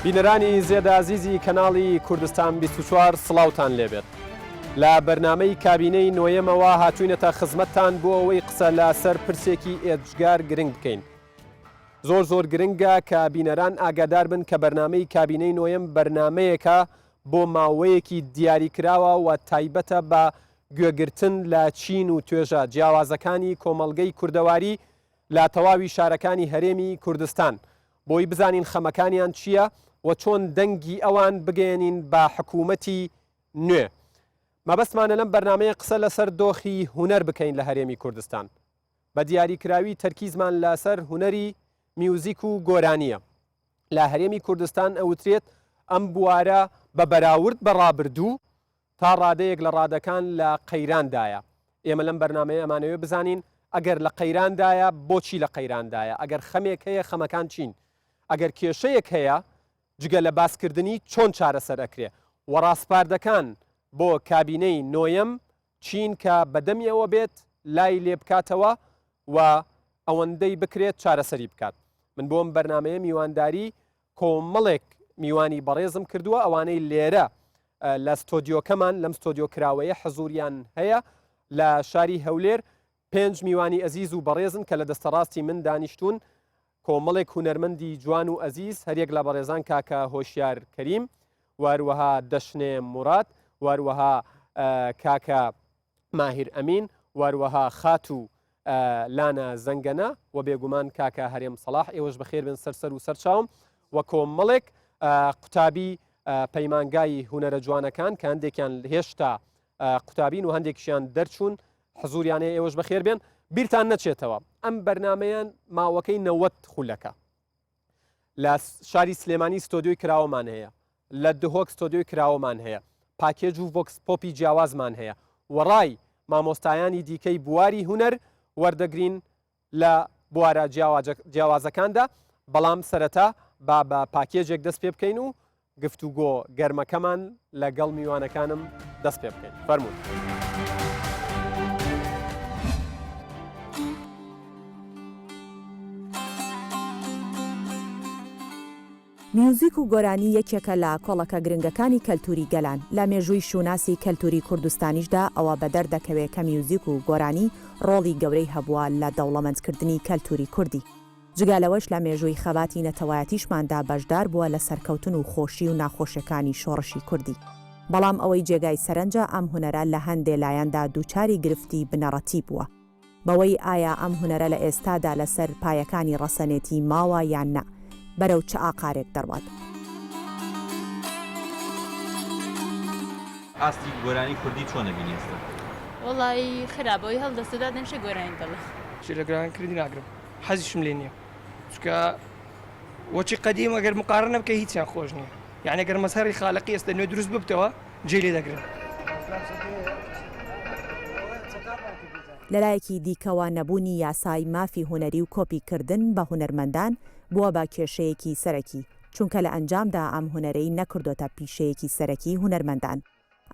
بینەرانی زێدازیزی کەناڵی کوردستان 24 سڵاوتان لێبێت. لە بەرنامەی کابینەی نۆیەمەوە هاتووینەتە خزمەتتان بۆ ئەوەی قسە لەسەر پرسێکی ئێجگار گرنگ بکەین. زۆر گرنگە کە بینەران ئاگادار بن کە بەرنامەی کابینەی نۆیەم بەرنمەیەکە بۆ ماوەیەکی دیاریکراوە و تایبەتە بە گوێگرتن لە چین و توێژە جیاوازەکانی کۆمەڵگەی کوردەواری لە تەواوی شارەکانی هەرێمی کوردستان بۆی بزانین خەمەکانیان چییە و چۆن دەنگی ئەوان بگەێنین بە حکوومەتی نوێ. مەبەستمانە لەم بەرنمەیە قسە لەسەر دۆخی هونەر بکەین لە هەرێمی کوردستان. بە دیاریکراوی تەرکیزمان لەسەر هونەری میوزیک و گۆرانیە. لە هەرێمی کوردستان ئەوترێت ئەم بوارە بە بەراورد بە ڕابردوو تا ڕادەیەک لە ڕادەکان لە قەیراندایە. ئێمە لەم بەرنمەیە ئەمانەوێ بزانین ئەگەر لە قەیراندایە بۆچی لە قەیراندایە، ئەگەر خەمێک هەیە خەمەکان چین، ئەگەر کێشەیەک هەیە جگە لە باسکردنی چۆن چارەسەر ئەکرێ و ڕاستپاردەکان بۆ کابینەی نۆیەم چین کە بەدەمیەوە بێت لای لێ بکاتەوە و ئەوەندەی بکرێت چارەسەری بکات. من بۆم بەرنمەیە میوانداری کۆمەڵێک میوانی بەڕێزم کردووە ئەوانەی لێرە لە ستۆدیۆکەمان لەم ستۆدیۆ کراوەیە حەزوریان هەیە لە شاری هەولێر 5 میوانی ئەزیز و بەڕێزن کە لە دەستەڕاستی من دانیشتون کۆمەڵێک هونەرمەندی جوان و ئەزیز هەرێک لە بەڕێزان کاکە هۆشیار کەریم، واروەها دەشنێ مورات، واروەها کاکە ماهیر ئەمین، واروەها خات و لانە زەنگەنە و بێگومان کاکە هەرێم سەلاح، ئێوەش بەخێر بن سەر و سەرچاوم و کۆمەڵێک قوتابی پەیمانگای هونەرە جوانەکان کە هەندێکیان هێشتا قوتابین و هەندێکیشیان دەرچوون حزوریانەیە ئێوەش بەخێر بێن. بیرتان نەچێتەوە ئەم بەرنمەیان ماوەکەی 90 خولەکە. لە شاری سلێمانی ستۆدیۆی کراوەمان هەیە، لە دهۆک ستۆدیۆی کراوەمان هەیە، پاکێج و ڤۆکس پۆپی جیاوازمان هەیە، وەڕای مامۆستایانی دیکەی بواری هونەر وەردەگرین لە بوارە جیاوازەکاندا. بەڵام سەرەتا با بە پاکێجێک دەست پێ بکەین و گفتوگۆ گەرمەکەمان لەگەڵ میوانەکانم دەست پێ بکەین. فەرموون. میوزیک و گۆرانی یەکێکە لە کۆڵەکە گرنگەکانی کەلتوری گەلان. لە مێژووی شوناسی کەلتوری کوردستانیشدا ئەوە بەدەردەکەوێت کە میوزیک و گۆرانی ڕۆڵی گەورەی هەبووە لە دەوڵەمەندکردنی کەلتوری کوردی. جگالەوەش لە مێژووی خەباتی نەتەوایەتیشماندا بەشدار بووە لە سەرکەوتن و خۆشی و ناخۆشیەکانی شۆڕشی کوردی. بەڵام ئەوەی جێگای سەرنجە ئەم هونەرە لە هەندێ لایەندا دووچاری گرفتی بنەڕەتی بووە. بەوەی ئایا ئەم هونەرە لە ئێستادا لەسەر پایەکانی ڕەسەنێتی ماوە یان نە، بەرەو چ ئاقارێک دەڕوات. ئاستی گۆرانی کوردی چۆن نەبینی ئێستا؟ وەڵی خراپەوەی هەڵدەستەدا دەمشە گۆرانی دەڵێ لە گۆرانکردی ناگرم، حەزیشم لێ نییە، چکە وەچی قەدیم ئەگەر مقارنە بکە هیچیان خۆش نییە، یعنی ئەگەر مەسەری خاڵقی ئێستا نوێ دروست ببتەوە جێ لێ دەگرن. لەلایەکی دیکەوە نەبوونی یاسای مافی هونەری و کۆپیکردن بە هونەرمەندان بووە بە کێشەیەکی سەرەکی، چونکە لە ئەنجامدا ئەم هونەرەی نەکردۆتە پیشەیەکی سەرەکی هونەرمەندان.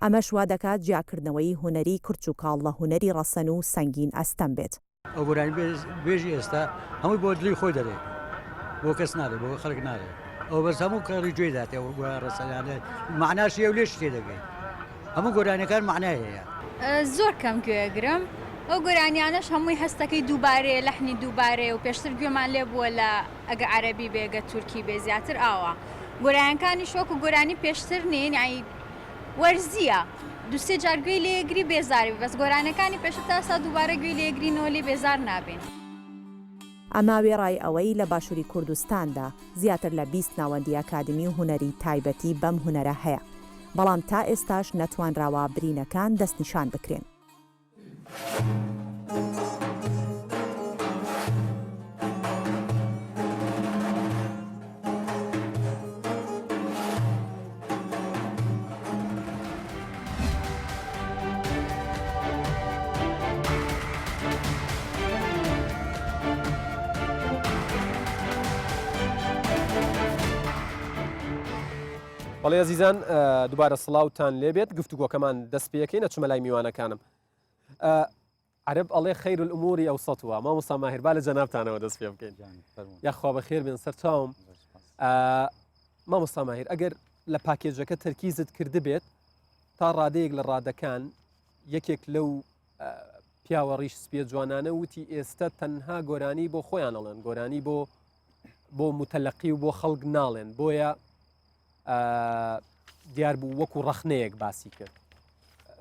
ئەمەش وا دەکات جیاکردنەوەی هونەری کورچ و کاڵ لە هونەری ڕەسەن و سەنگین ئەستەم بێت. ئەو گۆرانی بێژی ئێستا هەمووی بۆ دلی خۆی دەرێت، بۆ کەس نارێت، بۆ خەڵک نارێت، ئەو بەس هەموو کاری گوێ داتێ ڕەسەنیانە معناشی ئەو لێش تێ دەگەین. هەموو گۆرانەکان معنای هەیە. زۆر کەم گوێگرم. ئەو گۆرانیانەش هەمووی هەستەکەی دووبارێ لەحنی دووبارێ و پێشتر گوێمان لێ بووە لە ئەگە عەرەبی بێگە تورکی بێ زیاتر ئاوە. گۆرانەکانی شۆک و گۆرانی پێشتر نین ئای وەرزیە دوسێ جار گوێی لێگری بێزاری، بەس گۆرانەکانی پێشتر تاسا دووبارە گوێی لێگرینەوە لێ بێزار نابێن. ئەما وێڕای ئەوەی لە باشووری کوردستاندا زیاتر لە 20 ناوەندی ئەکادمی و هونەری تایبەتی بەم هونەرە هەیە، بەڵام تا ئێستاش نەتوانراوە برینەکان دەستنیشان بکرێن. بەڵێ عزیزان دووبارە سڵاوتان لێبێت، گفتوگۆکەمان دەست پێەکەین نەچمە لای میوانەکانم. عرب ئەڵێ خەیر الئوموری ئەوسەطوها، مامۆستا ماهیر با لە جەنابتانەوە دەست پێ بکەین. یاخوا بەخێر بێن سەر چاوم. مامۆستا ماهیر ئەگەر لە پاکێجەکە تەرکیزت کرد بێت تا ڕادەیەک لە ڕادەکان یەکێک لەو پیاوە ڕیش سپێ جوانانە وتی ئێستا تەنها گۆرانی بۆ خۆیان ئەڵێن گۆرانی بۆ متەلەقی و بۆ خەڵک ناڵێن بۆیە دیار بوو وەکو ڕەخنەیەک باسی کرد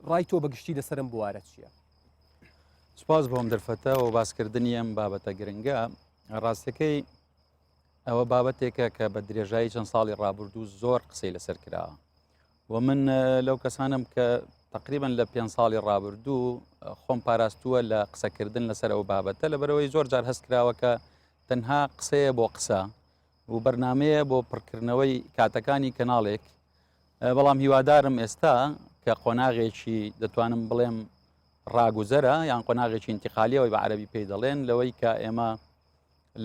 ڕای تۆ بەگشتی لەسرم بوارە چییە؟ سپاس بۆم دەرفەتە و باسکردنی ئەم بابەتە گرنگە ڕاستەکەی ئەوە بابەتێکە کە بە درێژایی چەند ساڵی ڕابردوو زۆر قسەی لەسەر کراوە و من لەو کەسانم کە تقریبان لە 5 ساڵی ڕابردوو خۆم پاراستووە لە قسەکردن لەسەر ئەو بابەتە لەبەرەوەی زۆر جار هەست کراوە کە تەنها قسەیە بۆ قسە و بەرنمەیە بۆ پڕکردنەوەی کاتەکانی کەناڵێک بەڵام هیوادارم ئێستا کە قۆناغێکی دەتوانم بڵێم ڕاگوزەرە یان قۆناغێکی ئینتیقالیەوەی بە عەرەبی پێی دەڵێن لەوەی کە ئێمە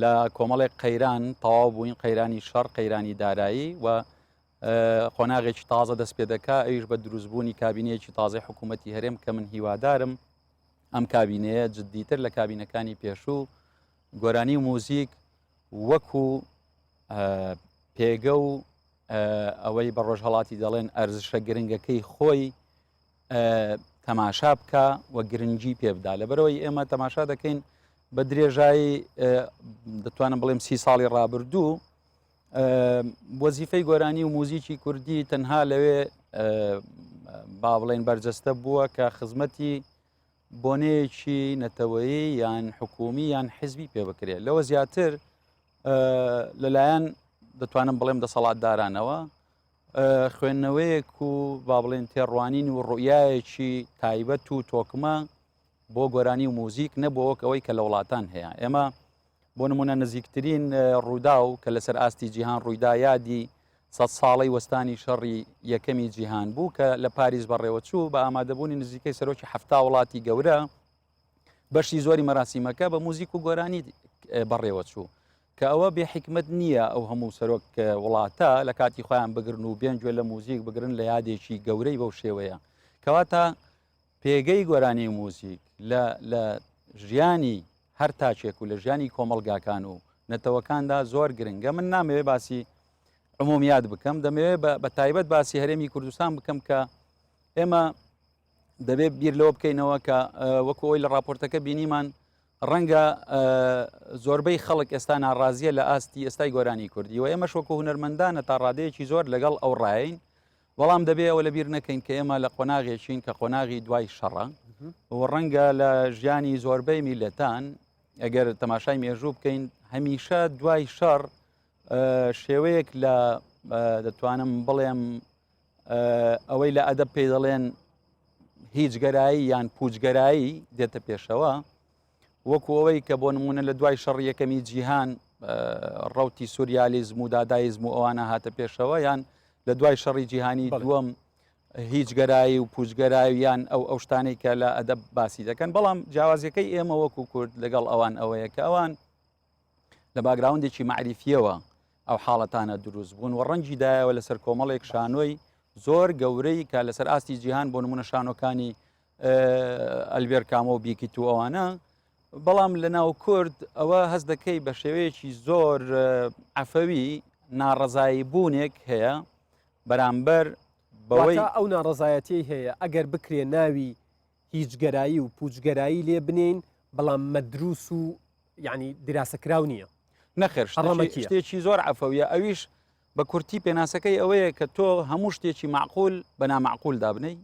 لە کۆمەڵێک قەیران تەواو بووین قەیرانی شەڕ قەیرانی دارایی و قۆناغێکی تازە دەست پێ دەکا ئەویش بە دروستبوونی کابینەیەکی تازای حکوومەتی هەرێم کە من هیوادارم ئەم کابینەیە جددیتر لە کابینەکانی پێشوو گۆرانی و موزیک وەکو پێگە و ئەوەی بە ڕۆژهەڵاتی دەڵێن ئەرزشە گرنگەکەی خۆی تەماشا بکە و گرنگی پێ بدا لەبەرەوەی ئێمە تەماشا دەکەین بە درێژایی دەتوانم بڵێم 30 ساڵی ڕابردوو وەزیفەی گۆرانی و موزیکی کوردی تەنها لەوێ با بڵێن بەرجەستە بووە کە خزمەتی بۆنەیەکی نەتەوەیی یان حکومی یان حیزبی پێ بکرێت لەوە زیاتر لەلایەن دەتوانم بڵێم دەسەڵاتدارانەوە خوێندنەوەیەک و با بڵێن تێڕوانین و ڕوئایەکی تایبەت و تۆکمە بۆ گۆرانی و موزیک نەبووەک ئەوەی کە لە وڵاتان هەیە ئێمە بۆ نمونە نزیکترین ڕوودا و کە لەسەر ئاستی جیهان ڕوویدا یادی 100 ساڵەی وەستانی شەڕی یەکەمی جیهان بوو کە لە پاریس بەڕێوەچوو بە ئامادەبوونی نزیکەی سەرۆکی 7 وڵاتی گەورە بەشی زۆری مەراسیمەکە بە موزیک و گۆرانی بەڕێوەچوو کە ئەوە بێ حکمت نییە ئەو هەموو سەرۆک وڵاتە لە کاتی خۆیان بگرن و بێن گوێ لە موزیک بگرن لە یادێکی گەورەی بەو شێوەیە کەواتە پێگەی گۆرانی موزیک لە ژیانی هەر تاچێک و لە ژیانی کۆمەڵگاکان و نەتەوەکاندا زۆر گرنگە من نامەوێ باسی عمومیات بکەم دەمەوێت بە تایبەت باسی هەرێمی کوردستان بکەم کە ئێمە دەبێت بیر لەوە بکەینەوە کە وەکو ئەوی لە راپۆرتەکە بینیمان ڕەنگە زۆربەی خەڵک ئێستا ناڕازیە لە ئاستی ئێستای گۆرانی کوردی و ئێمەش وەکو هونەرمەندانە تا ڕادەیەکی زۆر لەگەڵ ئەو ڕایین بەڵام دەبێت ئەوە لە بیر نەکەین کە ئێمە لە قۆناغێکین کە قۆناغی دوای شەڕە و ڕەنگە لە ژیانی زۆربەی میلەتان ئەگەر تەماشای مێژوو بکەین هەمیشە دوای شەڕ شێوەیەک لە دەتوانم بڵێم ئەوەی لە ئەدەب پێی دەڵێن هیچ گەرایی یان پوچگەرایی دێتە پێشەوە وەکو ئەوەی کە بۆ نمونە لە دوای شەڕ یەکەمی جیهان ڕەوتی سوریالیزم و دادایزم و ئەوانە هاتە پێشەوە یان لە دوای شەڕی جیهانی دووەم هیچ گەرایی و پوچگەرایی یان ئەو شتانەی کە لە ئەدەب باسی دەکەن بەڵام جیاوازیەکەی ئێمە وەکو کورد لەگەڵ ئەوان ئەوەیە کە ئەوان لە باگراوندێکی معریفیەوە ئەو حاڵەتانە دروست بوون و ڕەنگی دایەوە لەسەر کۆمەڵێک شانۆی زۆر گەورەی کە لەسەر ئاستی جیهان بۆ نمونە شانۆکانی ئەلبێر کامۆ و بیکیت و ئەوانە بەڵام لە ناو کورد ئەوە هەست دەکەی بە شێوەیەکی زۆر عەفەوی ناڕەزایی بوونێک هەیە بەرامبەر بەوەی ئەو ناڕەزایەتی هەیە ئەگەر بکرێ ناوی هیچ گەرایی و پوچگەرایی لێ بنین بەڵام مەدروس و یعنی دراسەکراو نییە نەخێر شتێکی زۆر عەفەویە ئەویش بە کورتی پێناسەکەی ئەوەیە کە تۆ هەموو شتێکی معقول بە نامعقول دابنەی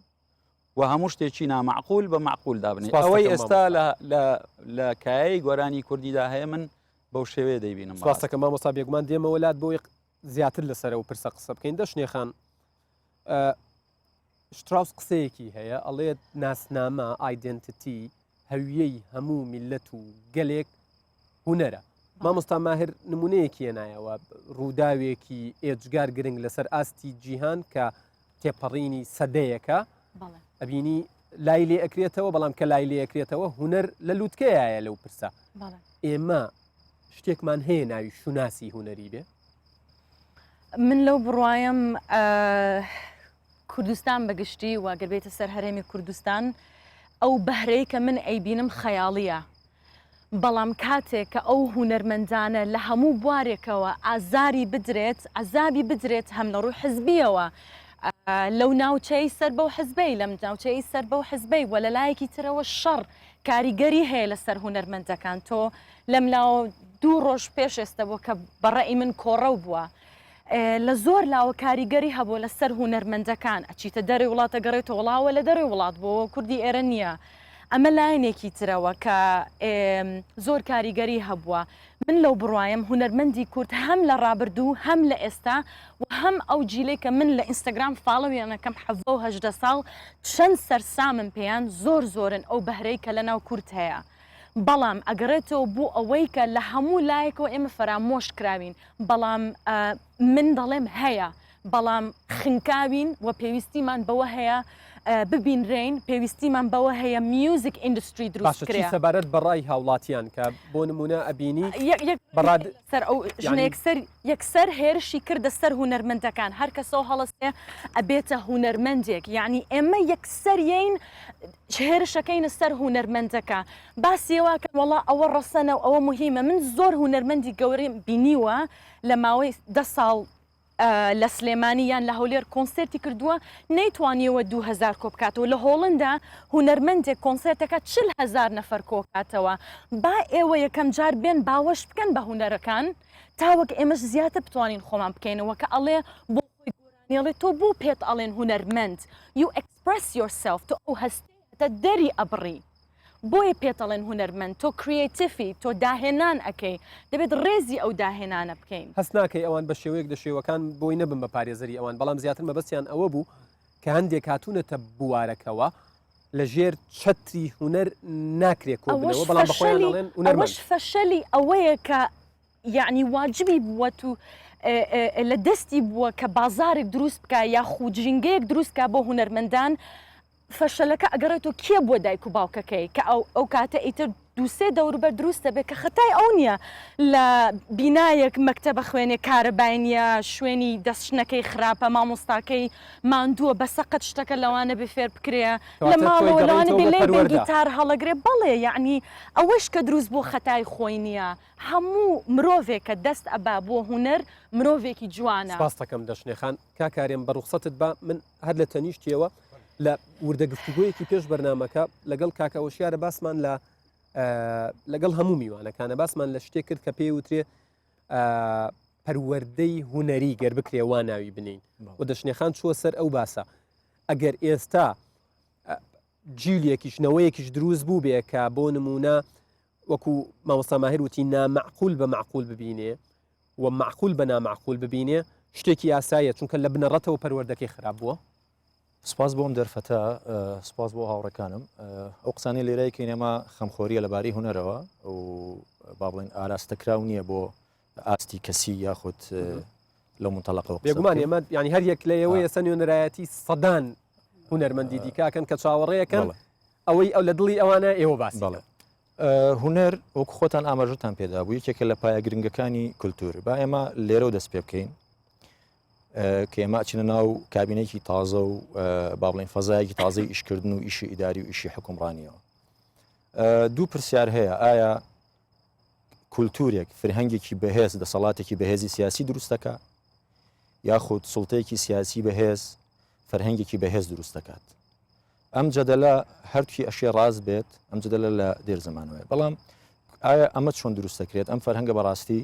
و هەموو شتێکی نامعقول بە معقول دابنێ ئەوەی ئێستا لە کایەی گۆرانی کوردیدا هەیە من بەو شێوەیە دەیبینم سپاسەکە مامۆستا بێگومان دێمە وڵات بۆی زیاتر لەسەر و پرسە قسە بکەین دەشنێخان شتراوس قسەیەکی هەیە ئەڵێت ناسنامە ئایدنتیتی هەویەی هەموو میلەت و گەلێک هونەرە مامۆستا ماهر نمونەیەکی هێنایەوە ڕووداوێکی ئێجگار گرنگ لەسەر ئاستی جیهان کە تێپەڕینی سەدەیەکە ئەبینی لای لێ ئەکرێتەوە بەڵام کە لای لێ ئەکرێتەوە هونەر لە لووتکەیە لەو پرسە ئێمە شتێکمان هەیە ناوی شوناسی هونەری بێ من لەو بڕوایم کوردستان بەگشتی و گەربێتە سەر هەرێمی کوردستان ئەو بەهرەی کە من ئەیبینم خەیاڵیە بەڵام کاتێک کە ئەو هونەرمەندانە لە هەموو بوارێکەوە ئازاری بدرێت ئەزابی بدرێت هەم لە ڕووی حزبیەوە لەو ناوچەی سەر بەو حزبەی لەم ناوچەی سەر بەو حزبەی وە لە لایەکی ترەوە شەڕ کاریگەری هەیە لەسەر هونەرمەندەکان تۆ لەم لاوە 2 ڕۆژ پێش ئێستا بۆ کە بەڕێی من کۆڕەو بووە لە زۆر لاوە کاریگەری هەبوو لەسەر هونەرمەندەکان ئەچیتە دەرەی وڵاتە گەڕێتە وڵاوە لە دەرەوەی وڵات بۆ کوردی ئێرە نییە ئەمە لایەنێکی ترەوە کە زۆر کاریگەری هەبووە من لەو بڕوایم هونەرمەندی کورد هەم لە ڕابردوو هەم لە ئێستا و هەم ئەو جیلەی کە من لە ئینستاگرام فاڵەویانەکەم 18 ساڵ چەند سەرسامم پێیان زۆرن ئەو بەهرەی کە لە ناو کورد هەیە بەڵام ئەگەڕێتەوە بوو ئەوەی کە لە هەموو لایەکەوە ئێمە فەرامۆش کراوین بەڵام من دەڵێم هەیە بەڵام خنکاوین و پێویستیمان بەوە هەیە ببینرێن پێویستیمان بەوە هەیە میوزیک ئیندستری دروست کرێ سەبارەت بەڕای هاوڵاتیان کە بۆ نمونە ئەبینی سەر ئەو ژنە یەکسەر هێرشی کردە سەر هونەرمەندەکان هەر کەسەوە هەڵەستێ ئەبێتە هونەرمەندێک یعنی ئێمە یەکسەریین هێرشەکەینە سەر هونەرمەندەکە باسیەوە کە وڵا ئەوە ڕەسەنە و ئەوە مهمە من زۆر هونەرمەندی گەورەی بینیوە لە ماوەی 10 ساڵ لە سلێمانی یان لە هەولێر کۆنسرتی کردووە نەیتوانیەوە 2000 کۆ بکاتەوە لە هۆڵندا هونەرمەندێک کۆنسرتەکە 40,000 نەفەر کۆکاتەوە با ئێوە یەکەم جار بێن باوەش بکەن بە هونەرەکان تاوەک ئێمەش زیاتر بتوانین خۆمان بکەینەوە کە ئەڵێ بۆ خۆی گۆرانیڵێ تۆ بۆ پێت ئەڵێن هونەرمەند you express yourself تۆ ئەو هەستێتە دەری ئەبڕی بۆیە پێتەڵێن هونەرمەند تۆ کریێتیفی تۆ داهێنان ئەەکەی دەبێت ڕێزی ئەو داهێنانە بکەین هەست ناکەی ئەوان بە شێوەیەک دەشێوەکان بۆی نەبن بە پارێزەری ئەوان بەڵام زیاتر مەبەستیان ئەوە بوو کە هەندێک هاتوونەتە بوارەکەەوە لە ژێر چەتری هونەر ناکرێت کۆبنەوە بەڵام بەخۆیان ئەوەش فەشەلی ئەوەیە کە یعنی واجبی بووە و لە دەستی بووە کە بازارێک دروست بکە یا خوجینگەیەک دروستکە بۆ هونەرمەندان فەشەلەکە ئەگەڕێتەوە کێ بووە دایک و باوکەکەی کە ئەو کاتە ئیتر دووسێ دەوروبەر دروستە بێت کە خەتای ئەو نییە لە بینایەک مەکتەبە خوێنێ کارەباینە شوێنی دەستشنەکەی خراپە مامۆستاکەی ماندووە بە سەقەت شتەکە لەوانە بێ فێر بکرێ لە ماڵەوە لەوانە بێ لێ گیتار هەڵەگرێ بەڵێ یعنی ئەوەش کە دروست بۆ خەتای خۆی نییە هەموو مرۆڤێک کە دەست ئەبا بۆ هونەر مرۆڤێکی جوانە سپاس دەکەم دەشنێخان کاکارێن بە ڕوخسەتت بە من هەر لە تەنیشتیەوە لە وردەگفتوگویەکی پێش بەرنامەکە لەگەڵ کاکەوەشیارە باسمان لەگەڵ هەموو میوانەکانە باسمان لە شتێک کرد کە پێی وترێ پەروەردەی هونەری گەر بکرێ وا ناوی بنین و دەشنێخان چووە سەر ئەو باسە ئەگەر ئێستا جیلێکیشنەوەیەکیش دروست بوو بێ کە بۆ نمونە وەکو مامۆستا ماهر وتی نامەعقول بە معقول ببینێ و معقول بە نامەعقول ببینێ شتێکی یاسایە چونکە لە بنەڕەتەوە پەروەردەکەی خراپ بووە سپاس بۆم دەرفەتە سپاس بۆ هاوڕەکانم ئەو قسانی لێرەیەکی نێمە خەمخۆریە لەباری هونەرەوە و با بڵێن ئاراستەکراو نییە بۆ ئاستی کەسی یاخود لەو منتەڵەقەوە بێگومان ئێمە ینی هەر یەک لە ئێوەیە سە نوێنەرایەتی سەدان هونەرمەندی دیکاکەن کە چاوەڕێیەکەن ئەوەی ئەو لە دڵی ئەوانە ئێوە باسی بەڵێ هونەر وەکو خۆتان ئاماژەتان پێدا بوو یەکێکە لە پایە گرنگەکانی کولتور با ئێمە لێرە و دەست پێ بکەین کە ئێمە ئەچینە ناو کابینێکی تازە و با بڵێن فەزایەکی تازەی ئیشکردن و ئیشی ئیداری و ئیشی حکومڕانیەوە دوو پرسیار هەیە ئایا کولتورێک فرهەنگێکی بەهێز دەسەڵاتێکی بەهێزی سیاسی دروستەکە یاخود سوڵتەیەکی سیاسی بەهێز فەرهەنگێکی بەهێز دروست دەکات ئەم جەدەلە هەرکی ئەشێ ڕاز بێت ئەم جەدەلە لە دێر زمانەوەی بەڵام ئایا ئەمە چۆن دروست دەکرێت ئەم فەرهەنگە بەڕاستی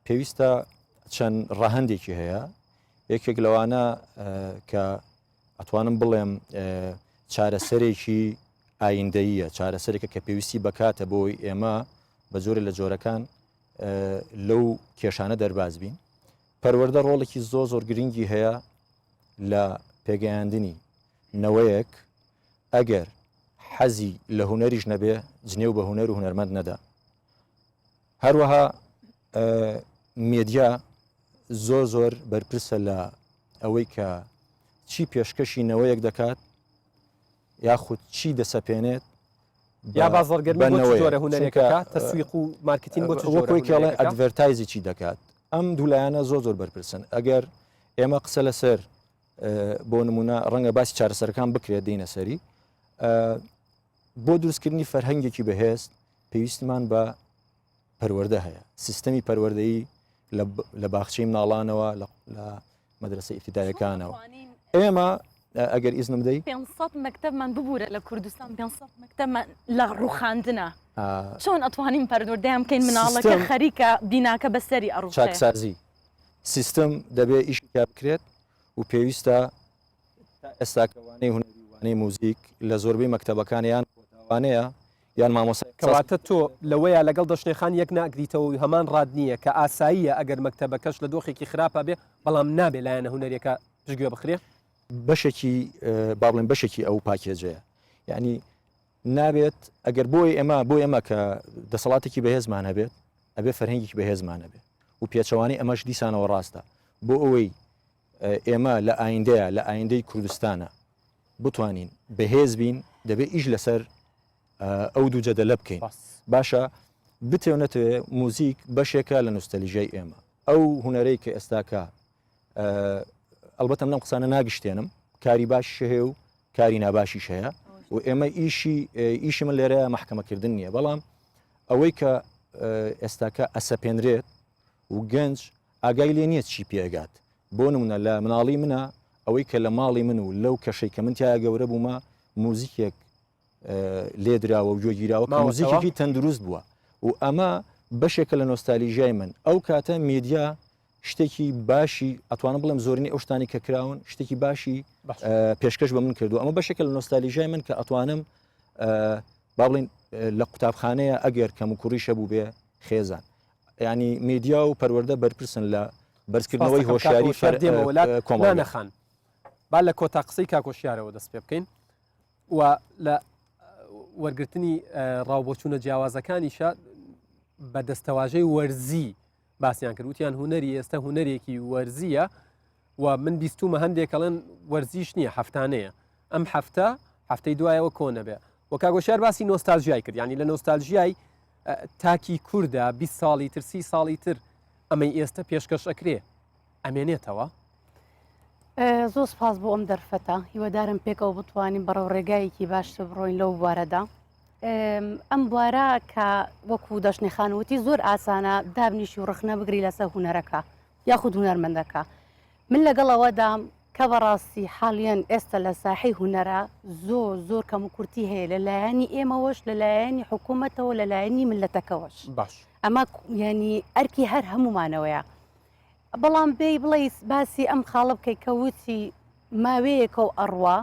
پێویستە چەند ڕاهەندێکی هەیە یەکێک لەوانە کە ئەتوانم بڵێم چارەسەرێکی ئایندەیە چارەسەرێکە کە پێویستی بکاتە بۆی ئێمە بە جۆرە لە جۆرەکان لەو کێشانە دەرباز بین پەروەردە ڕۆڵێکی زۆر گرنگی هەیە لە پێگەیاندنی نەوەیەک ئەگەر حەزی لە هونەریش نەبێ جنێو بە هونەر و هونەرمەند نەدا هەروەها مێدیا زۆر بەرپرسە لە ئەوەی کە چی پێشکەشی نەوەیەک دەکات یاخود چی دەسەپێنێت یا بازەڕگەرمی جۆرە هونەرێکەکە تەسویق و مارکتینگ بۆ وەکوێکڵێ ئەدڤەرتایزی چی دەکات ئەم دوولایانە زۆر بەرپرسن ئەگەر ئێمە قسە لەسەر بۆ نمونە ڕەنگە باسی چارەسەرەکان بکرێت دێنە سەری بۆ دروستکردنی فەرهەنگێکی بەهێز پێویستیمان بە پەروەردە هەیە سیستەمی پەروەردەیی لە باخچەی مناڵانەوە لە مەدرسە ئیفتیدایەکانەوە ئێمە ئەگەر ئیزنم بدەیت 500 مەکتەبمان ببوورە لە کوردستان 500 مەکتەبمان لە ڕوخاندنە چۆن ئەتوانین پەروەردەیان بکەین مناڵەکە خەریکە بیناکە بەسەری ئەڕوو چاکسازی سیستم دەبێت ئیش بکرێت و پێویستە ئێستاکەوانەی هونەری موزیک لە زۆربەی مەکتەبەکانیان وانەیە یان مامۆسای کەواتە تۆ لەوەیە لەگەڵ دەشنێخان یەک ناگریتەوە و هەمان ڕاد نییە کە ئاساییە ئەگەر مەکتەبەکەش لە دۆخێکی خراپە بێ بەڵام نابێ لایەنە هونەریەکە پشتگوێ بخرێ بەشێکی باڵێن بەشێکی ئەو پاکێجەیە یعنی نابێت ئەگەر بۆی ئەمە کە دەسەڵاتێکی بەهێزمان هەبێت ئەبێ فەرهەنگێکی بەهێزمانە بێت و پێچەوانی ئەمەش دیسانەوە ڕاستە بۆ ئەوەی ئێمە لە ئایندەیە لە ئایندەی کوردستانە بتوانین بەهێز بین دەبێت ئیش لەسەر ئەو دوو جەدەلە بکەین باشە بتێونەتەوێ موزیک بەشێکە لە نوستەلیژەی ئێمە ئەو هونەرەی کە ئێستاکە ئەلبەتە منم قسانە ناگشتێنم کاری باشی هەیە و کاری ناباشیش هەیە و ئێمە ئیشی من لێرە محکەمەکردن نییە بەڵام ئەوەی کە ئێستاکە ئەسەپێنرێت و گەنج ئاگای لێ نییە چی پێگات بۆ نمونە لە مناڵی منە ئەوەی کە لە ماڵی من و لەو کەشەی کە من تیا گەورە بوومە موزیکێک لێدراوە و جۆگیراوە کە موزیکێکی تەندروست بووە و ئەمە بەشێکە لە نۆستالیژای من ئەو کاتە میدیا شتێکی باشی ئەتوانم بڵم زۆرینی ئەو شتانی کە کراون شتێکی باشی پێشکەش بە من کردو ئەمە بەشێکە لە نۆستالیژای من کە ئەتوانم با بڵین لە قوتابخانەیە ئەگەر کەم و کوڕیشە بوو بێ خێزان ینی میدیا و پەروەردە بەرپرسن لە بەرزکردنەوەی هۆشیاری کۆمانەخان با لە کۆتا قسەی کاکۆشیارەوە دەست پێ بکەین و لە وەرگرتنی ڕاوبۆچوونە جیاوازەکانیشە بە دەستەواژەی وەرزی باسییان کرد وتیان هوەری ئێستا هوەرێکی وەرزیە و من بیستومە هەندێکەڵەن وەرزیش نییە هەفتانەیە ئەم هەفتەی دوایەوە کۆنە بێ و کاگۆشار باسی نۆستالژیای کرد ینی لە نۆستالژیای تاکی کووردە 20 ساڵی تر 30 ساڵی تر ئەمەی ئێستا پێشکەش ئەکرێ ئەمێنێتەوە زۆر سپاس بۆ ئەم دەرفەتە هیوادارم پێکەوە بتوانین بەڕێو ڕێگایەکی باشتر بڕۆین لەو بوارەدا ئەم بوارە کە وەکو دەشنێخانوتی زۆر ئاسانە دابنیشی و ڕخنە بگری لەسەر هوەرەکە یاخود هوەرمەندەکە من لەگەڵەوەدام کە بەڕاستی حاڵیان ئێستا لە ساحی هوەرە زۆر کەم و کورتی هەیە لەلایەنی ئێمەوەش لەلایەنی حکوومەتەوە لەلایەنی ملەتەکەوەش ئەمە ینی ئەرکی هەر هەمومانەوەیە بەڵام بڵێ باسی ئەم خاڵە بکەی کەوتی ماوەیەکە و ئەڕوا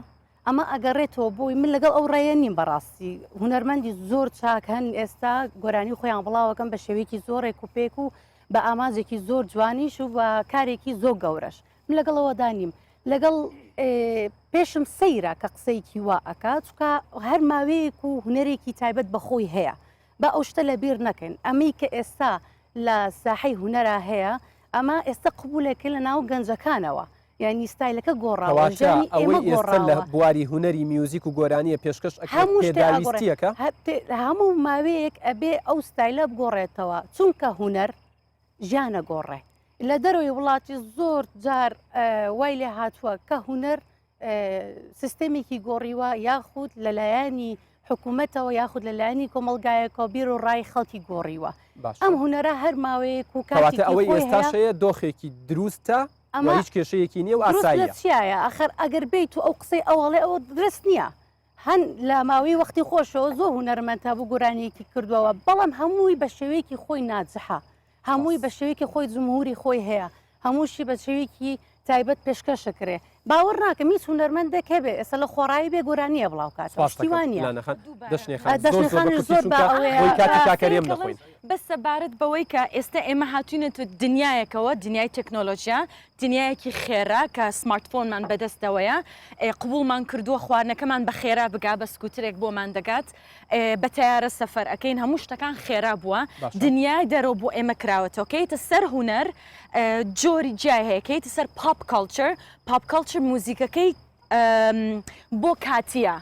ئەمە ئەگەڕێتەوە بۆی من لەگەڵ ئەو ڕێیە نیم بەڕاستی هوەرمەندی زۆر چاک هەن ئێستا گۆرانی خۆیان بڵاوەکەم بە شێوەیەکی زۆڕێک و پێک و بە ئاماجێکی زۆر جوانیش و بە کارێکی زۆر گەورەش من لەگەڵەوە دانیم لەگەڵ پێشم سەیرە کە قسەیکی وا ئەکات چکە هەر ماوەیەک و هوەرێکی تایبەت بەخۆی هەیە بە ئەو شتە لە بیر نەکەین ئەمەی کە ئێستا لە ساحەی هوەرە هەیە ئەمە ئێستا قبولێکە لە ناو گەنجەکانەوە یعنی ستایلەکە گۆڕاوە ئەوەی ئێستا لە بواری هوەری میوزیک و گۆرانیە پێشکەش پێداویستیەکە هەموو ماوەیەک ئەبێ ئەو ستایلە بگۆڕێتەوە چونکە هوەر ژیانە گۆڕێ لە دەرەوەی وڵاتی زۆر جار وای لێ هاتووە کە هوەر سیستەمێکی گۆڕیوە یاخود لەلایەنی حکوومەتەوە یاخود لەلایەنی کۆمەلگایەکە بیر و ڕای خەڵکی گۆڕیوە ئەم هوەرە هەر ماوەیەک و کاتێکی ئەوەی ئێستاشەیە دۆخێکی دروستە هیچ کێشەیەکی نییە و ئاساییە چیایە ئاخر ئەگەر بیت و ئەو قسەی ئەوڵێ ئەوە درست نییە هەن لە ماوەی وەختی خۆشەوە زۆر هوەرمەندە بوو گۆرانیەکی کردووە بەڵام هەمووی بە شێوەیەکی خۆی ناجحە هەمووی بە شێوەیەکی خۆی جمهوری خۆی هەیە هەمووشی بە شێوەیەکی تایبەت پێشکەشەکرێ باوەڕ ناکە میس هوەرمەندێک هەبێ ئێستا لە خۆڕایی بێ گۆرانیە بڵاو کاتیوانە بەس سەبارەت بەوەی کە ئێستا ئێمە هاتوینێت دنیایەکەوە دنیای تەکنۆلۆژیا دنیایەکی خێرا کە سمارتفۆنمان بەدەستەوەیە قبولمان کردووە خواردنەکەمان بە خێرا بگا بە سکوترێک بۆمان دەگات بە تیارە سەفەر ئەەکەین هەموو شتەکان خێرا بووە دنیای دەرەوە بۆ ئێمە کراوەتەوە کەیتە سەر هوەر جۆری جای هەیە کەیتە سەر پاپ کەڵچر موزیکەکەی بۆ کاتیە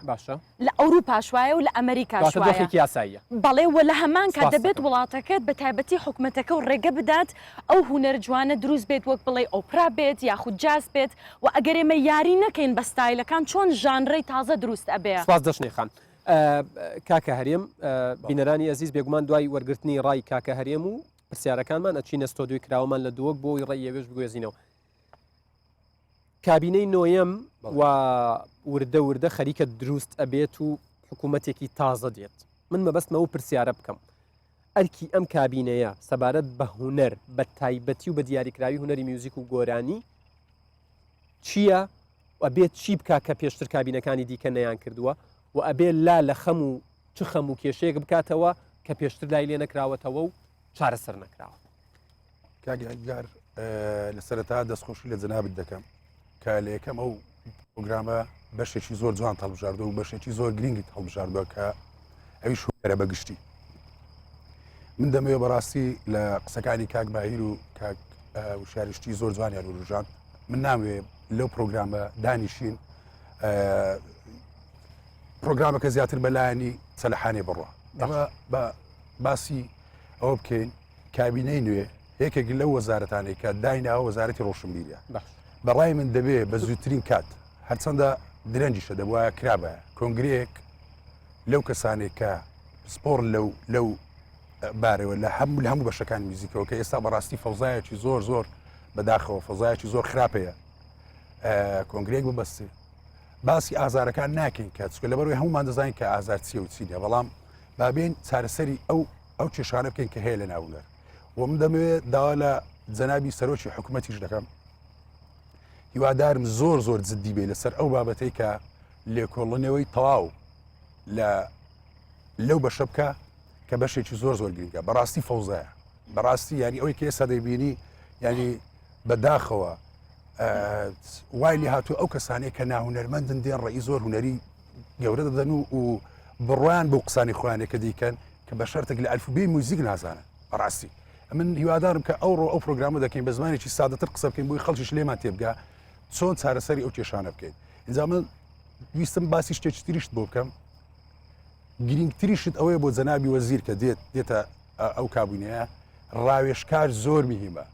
لە ئەوروپا شوایە و لە ئەمریکا شوایە بەڵێ وە لە هەمان کات دەبێت وڵاتەکەت بە تایبەتی حکوومەتەکە و ڕێگە بدات ئەو هوەر جوانە دروست بێت وەک بڵێ ئۆپرا بێت یاخود جاز بێت و ئەگەر ئێمە یاری نەکەین بە ستایلەکان چۆن ژانڕەی تازە دروست ئەبێ سپاس دەشنێخان کاکە هەرێم بینەرانی ئەزیز بێگومان دوای وەرگرتنی ڕای کاکە هەرێم و پرسیارەکانمان ئەچینە ستۆدیۆی کراوەمان لە دووەک بۆی ڕێیەوێش بگوێزینەوە. کابینەی نۆیەم و وردە وردە خەریکە دروست ئەبێت و حکوومەتێکی تازە دێت. من مەبەستمە و پرسیارە بکەم. ئەرکی ئەم کابینەیە سەبارەت بە هوەر بە تایبەتی و بە دیاریکراوی هوەری میوزیک و گۆرانی چییە؟ ئەبێت چی بکە کە پێشتر کابینەکانی دیکە نەیان کردووە و ئەبێت لا لە خەم و چ خەم و کێشەیەک بکاتەوە کە پێشتر لای لێ نەکراوەتەوە و چارەسەر نەکراوە. کاگەر لە سەرەتا دەستخۆشی لە جەنابەت دەکەم کە لە یەکەم ئەو پرۆگرامە بەشێکی زۆر جوان هەڵبژاردووە و بەشێکی زۆر گرنگی هەڵبژاردووە کە ئەویش هوەرە بەگشتی. من دەمەوێت بەڕاستی لە قسەکانی کاک باهیر و کاک وشارشتی زۆر جوانیان وروژان من ناموێ لەو پرۆگرامە دانیشین پرۆگرامەکە زیاتر بەلایانی چەلەحانێ بڕوە. ئەمە بە باسی ئەوە بکەین کابینەی نوێ یەکێک لەو وەزارەتانەی کە دایناوە وەزارەتی ڕۆشنبیریە. بەڕای من دەبێ بە زووترین کات هەرچەندە درەنجیشە دەبواە کرابە کۆنگرێک لەو کەسانێک کە سپۆر لەو بارەوە لە هەموو بەشەکان میوزیکەوە کە ئێستا بەڕاستی فەوزایەکی زۆر زۆر بەداخەوە فەوزایەکی زۆر خراپەیە کۆنگرێک ببەستێ باسی ئازارەکان ناکەین کە چکە لەبەرەوەی هەمومان دەزانین کە ئازار چیە و چینە بەڵام بابێن چارەسەری ئەو کێشانە بکەین کە هەیە لە ناونەر و من دەمەوێت داوا لە جەنابی سەرۆکی حکوومەتیش دەکەم هیوادارم زۆر زۆر جددی بێ لەسەر ئەو بابەتەی کە لێکۆڵنەوەی تەواو لەو بەشە بکە کە بەشێکی زۆر زۆر گرنگە بەڕاستی فەوزایە بەڕاستی ینی ئەوەی کە ئێستا دەیبینی ینی بەداخەوە وای لێ هاتوو ئەو کەسانەیە کە ناهونەرمەندن دێن ڕێی زۆر هوەری گەورە دەدەن و بڕوان بۆ قسانی خۆیانێکە دیکەن کە بە شەرتێک لە ئەلفوبێی موزیک نازانن بەڕاستی من هیوادارم کە ئەو پرۆگرامە دەکەین بە زمانێکی سادەتر قسە بکەین بۆی خەڵکیش لێمان تێبگا چۆن چارەسەری ئەو کێشانە بکەین. اینجا من ویستم باسی شتێکی تریشت بۆ بکەم گرنگتریشت ئەوەیە بۆ جەنابی وەزیر کە دێتە ئەو کابینەیە ڕاوێژکار زۆر میهمە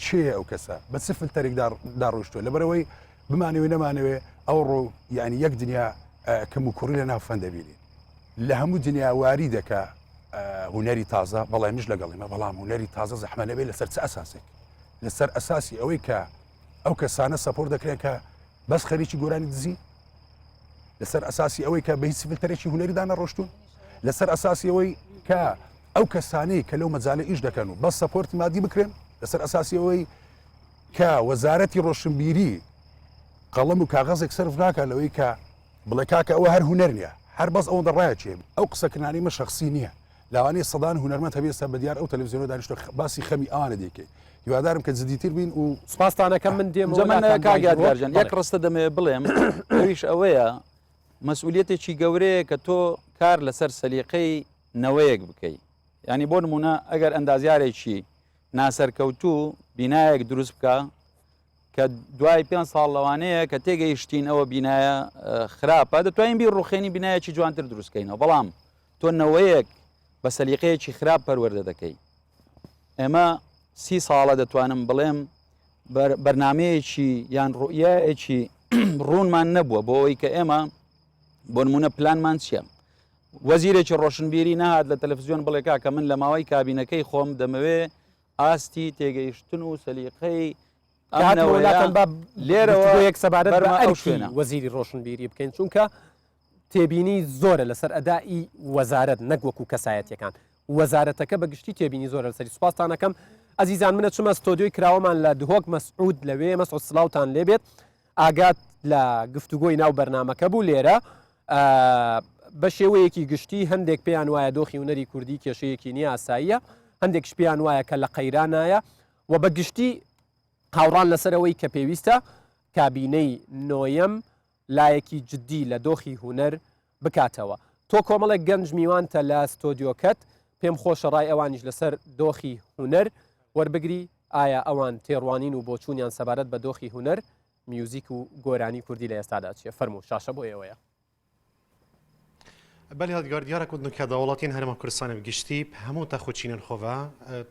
چێە ئەو کەسە بە چ فلتەرێک داڕۆشتووە لەبەرەوەی بمانەوێ نەمانەوێ ئەو ڕۆ یعنی یەک دنیا کەم و کوڕی لە ناو فەن دەبینین لە هەموو دنیا واری دەکا هوەری تازە بەڵام میش لەگەڵیمە بەڵام هوەری تازە زەحمە نەبێت لەسەر چ ئەساسێک لەسەر ئەساسی ئەوەی کە ئەو کەسانە سەپۆر دەکرێت کە بەس خەریکی گۆرانی دزی لەسەر ئەساسی ئەوەی کە بە هیچ فلتەرێکی هوەری دانەڕۆشتون لەسەر ئەساسی ئەوەی کە ئەو کەسانەی کە لەو مەجالە ئیش دەکەن و بەس سەپۆرتی مادی بکرێن لەسەر ئەساسی ئەوەی کە وەزارەتی ڕۆشنبیری قەڵەم و کاغەزێک سەرف ناکە لەوەی کە بڵێ کاکە ئەوە هەر هوەر نییە هەر بەس ئەوەندە ڕایە چێ ئەو قسەکردانی مە شخصی نییە لاوانەیە سەدان هوەرمەند هەبێستا بەدیار ئەو تەلەڤیزیۆنە دانیشتۆ باسی خەمی ئەوانە دەکەی هیوادارم کە جدیتر بین و سپاسانەکەم من دێم کاگیارجان یەک ڕستە دەمێ بڵێم ئەویش ئەوەیە مەسئولیەتێکی گەورەیە کە تۆ کار لەسەر سەلیقەی نەوەیەک بکەیت ینی بۆ نمونە ئەگەر ئەندازیارێکی ناسەرکەوتوو بینایەک دروست بکە کە دوای 5 ساڵ لەوانەیە کە تێگەیشتین ئەوە بینایە خراپە دەتوانین بیر ڕوخێنی بینایەکی جوانتر دروستکەینەوە بەڵام تۆ نەوەیەک بە سەلیقەیەکی خراپ پەروەردە دەکەی ئێمە 30 ساڵە دەتوانم بڵێم بەرنمەیەکی یان ڕوئیەکی ڕوونمان نەبووە بۆ ئەوەی کە ئێمە بۆ نمونە پلانمان چییە وەزیرێکی ڕۆشنبیری نهات لە تەلەڤیزیۆن بڵێ کاکە من لە ماوەی کابینەکەی خۆم دەمەوێ ئاستی تێگەیشتن و سەلیقەی لێرەوە یەک سەبارەت بە ئەوشێنە وەزیری ڕۆشنبیری بکەین چونکە تێبینی زۆرە لەسەر ئەدائی وەزارەت نەگوەکو کەسایەتەکان وەزارەتەکە بەگشتی تێبینی زۆرە لەسەری سوپاسانەکەم ئەزیزان منە چمە ستۆدیۆی کراوەمان لە دهۆک مەسعود لەوێ مەسعود سڵاوتان لێبێت ئاگات لە گفتوگۆی ناو بەرنامەکە بوو لێرە بە شێوەیەکی گشتی هەندێک پێیان وایە دۆخی هونەری کوردی کێشەیەکی نییە ئاساییە هەندێکش پێیان وایە کە لە قەیرانایە و بەگشتی قاوڕان لەسەرەوەی کە پێویستە کابینەی نۆیەم لایەکی جددی لە دۆخی هونەر بکاتەوە تۆ کۆمەڵێک گەنج میوانتە لە ستۆدیۆکەت پێم خۆشە ڕای ئەوانیش لەسەر دۆخی هونەر وەربگری ئایا ئەوان تێڕوانین و بۆچوونیان سەبارەت بە دۆخی هونەر میوزیک و گۆرانی کوردی لە ئێستادا چیە فەرموو شاشە بۆ ئێوەیە بەلی هەدگار دیارە کوردن کە داوڵاتیان هەرێما کوردستانی بگشتی هەموو تا خۆچینن خۆڤە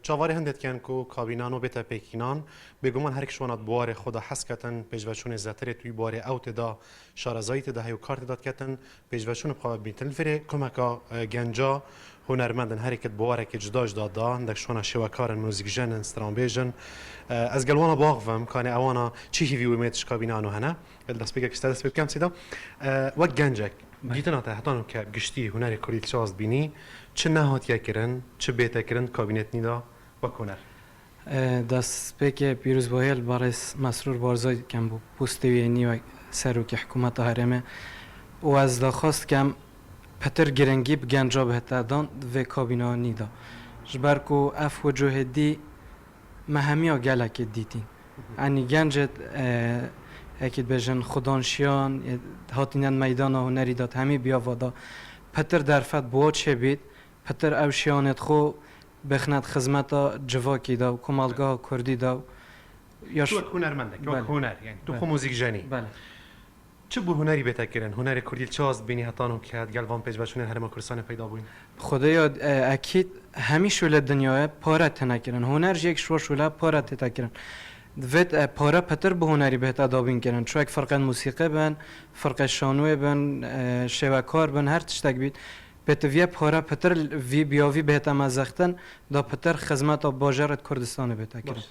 چاواری هەندێکیان و کابینان و بێتە پێکینان بێگومان هەرێکشوانات بوارێ خۆدا حەسکەتن پێشڤەچوونێ زەترێت توی بوارێ ئەو تێدا شارەزایی تێدا هەیە و کار تێداتکەتن پێشڤەچوون بخوا بیتن فێرێ کۆمەکە گەنجا هونەرمەندن هەرێکت بوارێکی جداش دادا هەندێک شوانە شێوەکارن موزیکژەنن سترانبێژن ئەس گەلوانە باغڤم کانێ ئەوانە چی هیوی ومێتش کابینان و هەنە دەستپێکێک ستا دەست پێ بکەم سیدا وەک گەنجێک دیتناتە هەتان کە گشتی هونەری کوردی چاست بینی چ نەهاتیەکردن چ بێتەکردن کابینێتنیدا وەک هونەر دەستپێکێ پیرۆزبۆهێل بەڕێز مەسرور بارزای کەم بوو پوستێوێنی و سەرۆکی حکوومەتە هەرێمێ واز دەخواست کەم پەتر گرنگی بگەنجا بهێتادان vê kabînanî da ji ber ku ev wecohêdî me hemiya gelekê dîtîn enî gencet hekî dibêjin xudanşiyan hatînen meydana hunerî da hemî biyava da petir derfet buwa çêbît petir ew şiyanêt xwe bixnet xizmeta civakî da ku malgeha Kurdî da هونەرمەندێک هونەر تو خۆ موزیکژەنی چ بوو هونەری بێتەکردن هونەری کوردی چاست بینی هەتان و کات گەلوان پێشڤەچوونێ هەرێما کوردستانی پەیدا بووین خدایا ئەکید هەمی شولە دنیاە پارە تەنەکردن هونەر ژێک شوە شولە پارە تێتەکردن دوێت پارە پەتر بە هونەری بێتە دابینکردن چوەک فەرقەن موسیقی بن فەرقە شانوێ بن شێوەکار بن هەر تشتێک بیت بێتڤە پارە پەتر وی بیاوی بێتە مەزەختن دا پەتر خزمەتە باژێرت کوردستانی بێتەکردن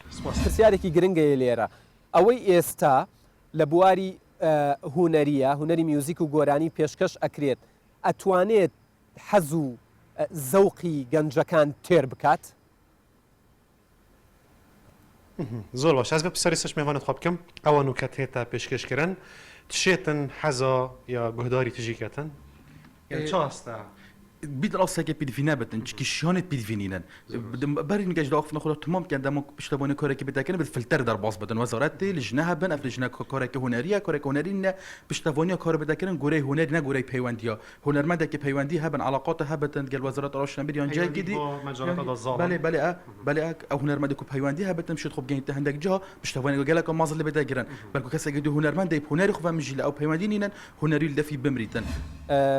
پرسیارێکی گرنگەیە لێرە ئەوەی ئێستا لە بواری هونەریە هونەری میوزیک و گۆرانی پێشکەش ئەکرێت ئەتوانێت حەز و زەوقی گەنجەکان تێر بکات زۆر باش ئەس بە پرسیاری سەش میوانت خوا بکەم ئەوە نوکەت هێتا پێشکەشکردن تشێتن حەزا یا گوهداری تژیکەتن چاستە بیت ڕاستێکە پیدڤینە بتن چکی شیانێت پیدڤینینن بەرین گەشت داخفنە خۆ تمام کەن دەمە پشتەبوونی کارێکی بتەکەن بێت فلتەر دەرباز بدن وەزارەتی لژنەها بن ئەف لژنە کارێکی هونەریە کارێک هونەرینە پشتەوانی کار بدەکردن گۆرەی هونەر نە گۆرەی پەیوەندیە هونەرمەندێکی پەیوەندی هەبن علاقاتە هەبتن گەل وەزارەت ڕۆشنبیر یان جایگیدی بەێ ئەو هونەرمەندێک و پەیوەندی هەبتن شت خۆ بگەینتە هەندێک جا پشتەوانی گەلەکە مازل لە بێدەگرن بەڵکو کەسێکی دو هونەرمەندی هونەری خۆ مژی لە ئەو پەیوەندی نینن هونەری لەفی بمریتن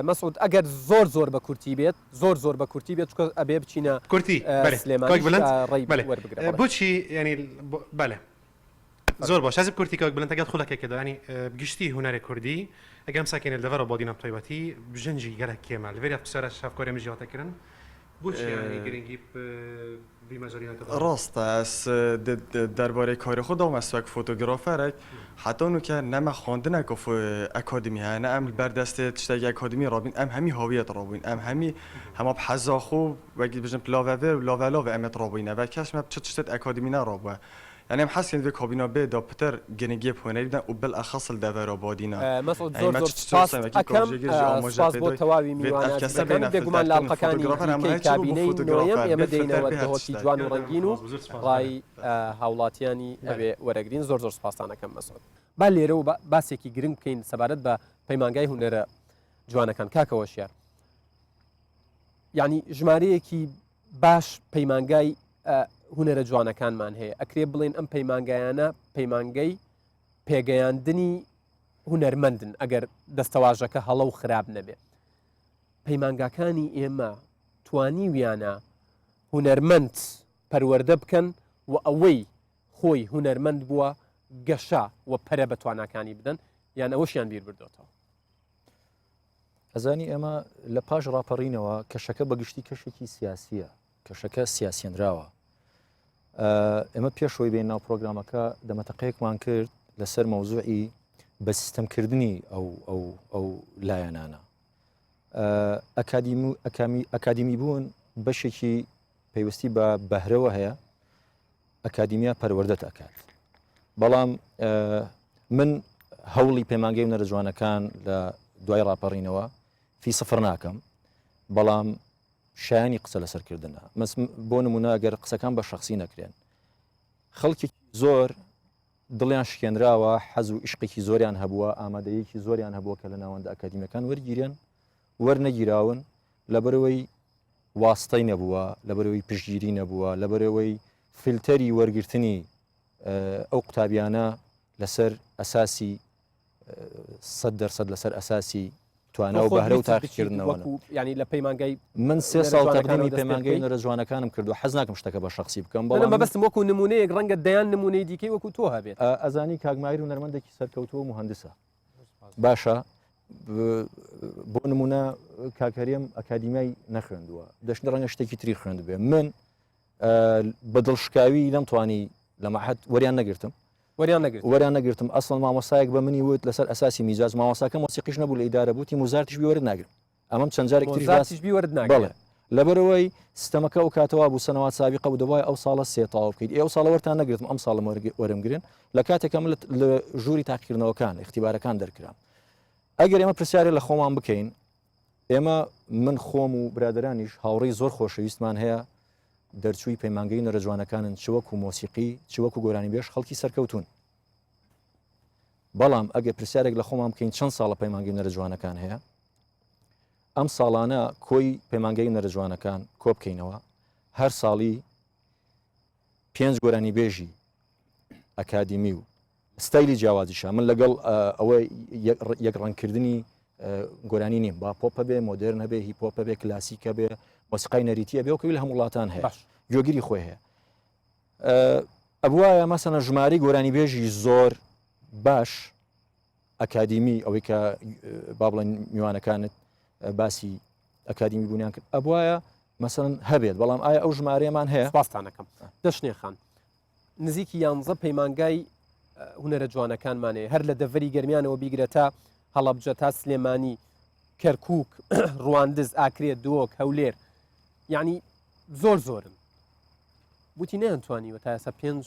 مەسعود ئەگەر زۆر بە کورتی بێت زۆر بە کورتی بێت ئەبێ بچینە کورتی بۆچی ینی بەێ زۆر باش حەزب کورتی کاک بلند ئەگەر خولەکێکدا ینی گشتی هونەری کوردی ئەگەم ساکێنێت لەڤەرە بۆ دینە تایبەتی بژەنجی گەلک کێمە لەڤێری پرسیارە شافکۆرە مژیاتەکردن بۆچی گرنگی ڕاستە ئەس دەربارەی کاری خۆدا مەسوەک فۆتۆگرافەرێک حتانو کە نەمە خواندنێک ئەکادمی هەیە ئەم بەردەستێت شتێکی ئەکادمی ڕابین ئەم هەمی هاویەت ڕابووین ئەم هەمی هەما حەزاخۆ وەکی بژم لاڤەڤێ و لاڤەلاڤ ئەمێت ڕابووینە و کەسمە چ شتێت ئەکادمی نەڕابووە يعني ام حاسس في كابينه بيدا بتر جنجيب هنا يبدا وبالاخص الدفر بادينا مسعود زور سپاس اكم سپاس بۆ تەواوی میوانات بێگومان لاڵقەکانی کابینەی نۆیەم ئێمە دێینەوە دەهۆتی جوان و ڕەنگین و ڕای هاوڵاتیانی ئەوێ وەرەگرین زۆر سپاسانەکەم مەسعود با لێرە و باسێکی گرنگ بکەین سەبارەت بە پەیمانگای هونەرە جوانەکان کاکەوە شیار یعنی ژمارەیەکی باش پەیمانگای هونەرە جوانەکانمان هەیە ئەکرێ بڵێن ئەم پەیمانگایانە پەیمانگەی پێگەیاندنی هونەرمەندن ئەگەر دەستەواژەکە هەڵە و خراپ نەبێت پەیمانگاکانی ئێمە توانی ویانە هونەرمەند پەروەردە بکەن و ئەوەی خۆی هونەرمەند بووە گەشا و پەرە بە تواناکانی بدەن یان ئەوەشیان بیر بردوێتەوە ئەزانی ئێمە لە پاش ڕاپەڕینەوە کەشەکە بەگشتی کەشێکی سیاسیە کەشەکە سیاسیێنراوە ئێمە پێشەوەی بین ناو پرۆگرامەکە دەمەتەقەیەکمان کرد لەسەر مەوزوعی بە سیستەمکردنی ئەو لایەنانە ئەکادیمی بوون بەشێکی پێویستی بە بەهرەوە هەیە ئەکادیمیا پەروەردەت ئەکات بەڵام من هەوڵی پەیمانگەی هونەرە جوانەکان لە دوای ڕاپەڕینەوە فی سفر ناکەم بەڵام شایانی قسە لەسەرکردنە بۆ نمونە ئەگەر قسەکان بە شخصی نەکرێن خەڵکی زۆر دڵیان شکێنراوە حەز و عشقێکی زۆریان هەبووە ئامادەیەکی زۆریان هەبووە کە لە ناوەندە ئەکادیمیەکان وەرگیرێن وەرنەگیراون لەبەرەوەی واستەی نەبووە لەبەرەوەی پشتگیری نەبووە لەبەرەوەی فیلتەری وەرگرتنی ئەو قوتابیانە لەسەر ئەساسی 100% لەسەر ئەساسی توانە و بەهرە و تاقیکردنەوە ینی لە پەیمانگای من 3 ساڵ تەقدیمی پەیمانگەی نەرە جوانەکانم کردو حەز ناکەم شتەکە بە شخصی بکەم بەڵام بەستم وەکو نمونەیەک ڕەنگە دەیان نمونەی دیکەی وەکو تۆ هەبێت ئەزانی کاگمایر و نەرمەندێکی سەرکەوتووە و مهندسە باشە بۆ نمونە کاکەریم ئەکادیمیای نەخوێندووە دەشنە ڕەنگە شتێکی تری خوێند بێ من بە دڵشکاوی نەمتوانی لە مەحەد وەریان نەگرتم وەریان نەگرتم ئەسڵ مامۆسایەک بە منی وت لەسەر ئەساسی میزاز مامۆساکە مۆسیقیش نەبوو لە ئیدارە بووی موزارتیش بیوەرد ناگرم ئەمەم چەند جارێک تریش بیوەرد ناگرێت لەبەرەوەی سیستەمەکە و کاتەوە بوو سەنەوات سابقە و دەوای ئەو ساڵە سێتاوا بکەیت ئێوە ساڵەوەرتان نەگرتم ئەم ساڵم وەرمگرن لە کاتێکە من لە ژووری تاقیکردنەوەکان اختیبارەکان دەرکرام ئەگەر ئێمە پرسیارێک لە خۆمان بکەین ئێمە من خۆم و برادرانیش هاوڕێی زۆر خۆشەویستمان هەیە دەرچووی پەیمانگەی نەرە جوانەکانن چ وەکو مۆسیقی چ وەکو گۆرانی بێش خەڵکی سەرکەوتون بەڵام ئەگەر پرسیارێک لە خۆمان بکەین چەند ساڵە پەیمانگەی نەرە جوانەکان هەیە ئەم ساڵانە کۆی پەیمانگەی نەرە جوانەکان کۆ بکەینەوە هەر ساڵی 5 گۆرانی بێژی ئەکادیمی و ستایلی جیاوازیشە من لەگەڵ ئەوە یەکڕەنکردنی گۆرانی نیم با پۆپە بێ مۆدرن هەبێ هیپۆپە بێ کلاسیکە بێ مۆسیقای نەریتیە بێ وەکەوی لە هەموو وڵاتان هەیە گوێگیری خۆی هەیە ئەبوایە مەسەنە ژمارەی گۆرانی بێژی زۆر باش ئەکادیمی ئەوەی کە با بڵێن میوانەکانت باسی ئەکادیمی بوونیان کرد ئەبوایە مەسەن هەبێت بەڵام ئایا ئەو ژمارەیەمان هەیە باستانەکەم دەشنێ خان نزیکی 11 پەیمانگای هونەرە جوانەکانمانەیە هەر لە دەڤەری گەرمیانەوە بیگرێت تا هەڵەبجە تا سلێمانی کەرکک ڕواندز ئاکرێت دۆک هەولێر یعنی زۆرن وتی نەیانتوانیوە تا ئێستا 5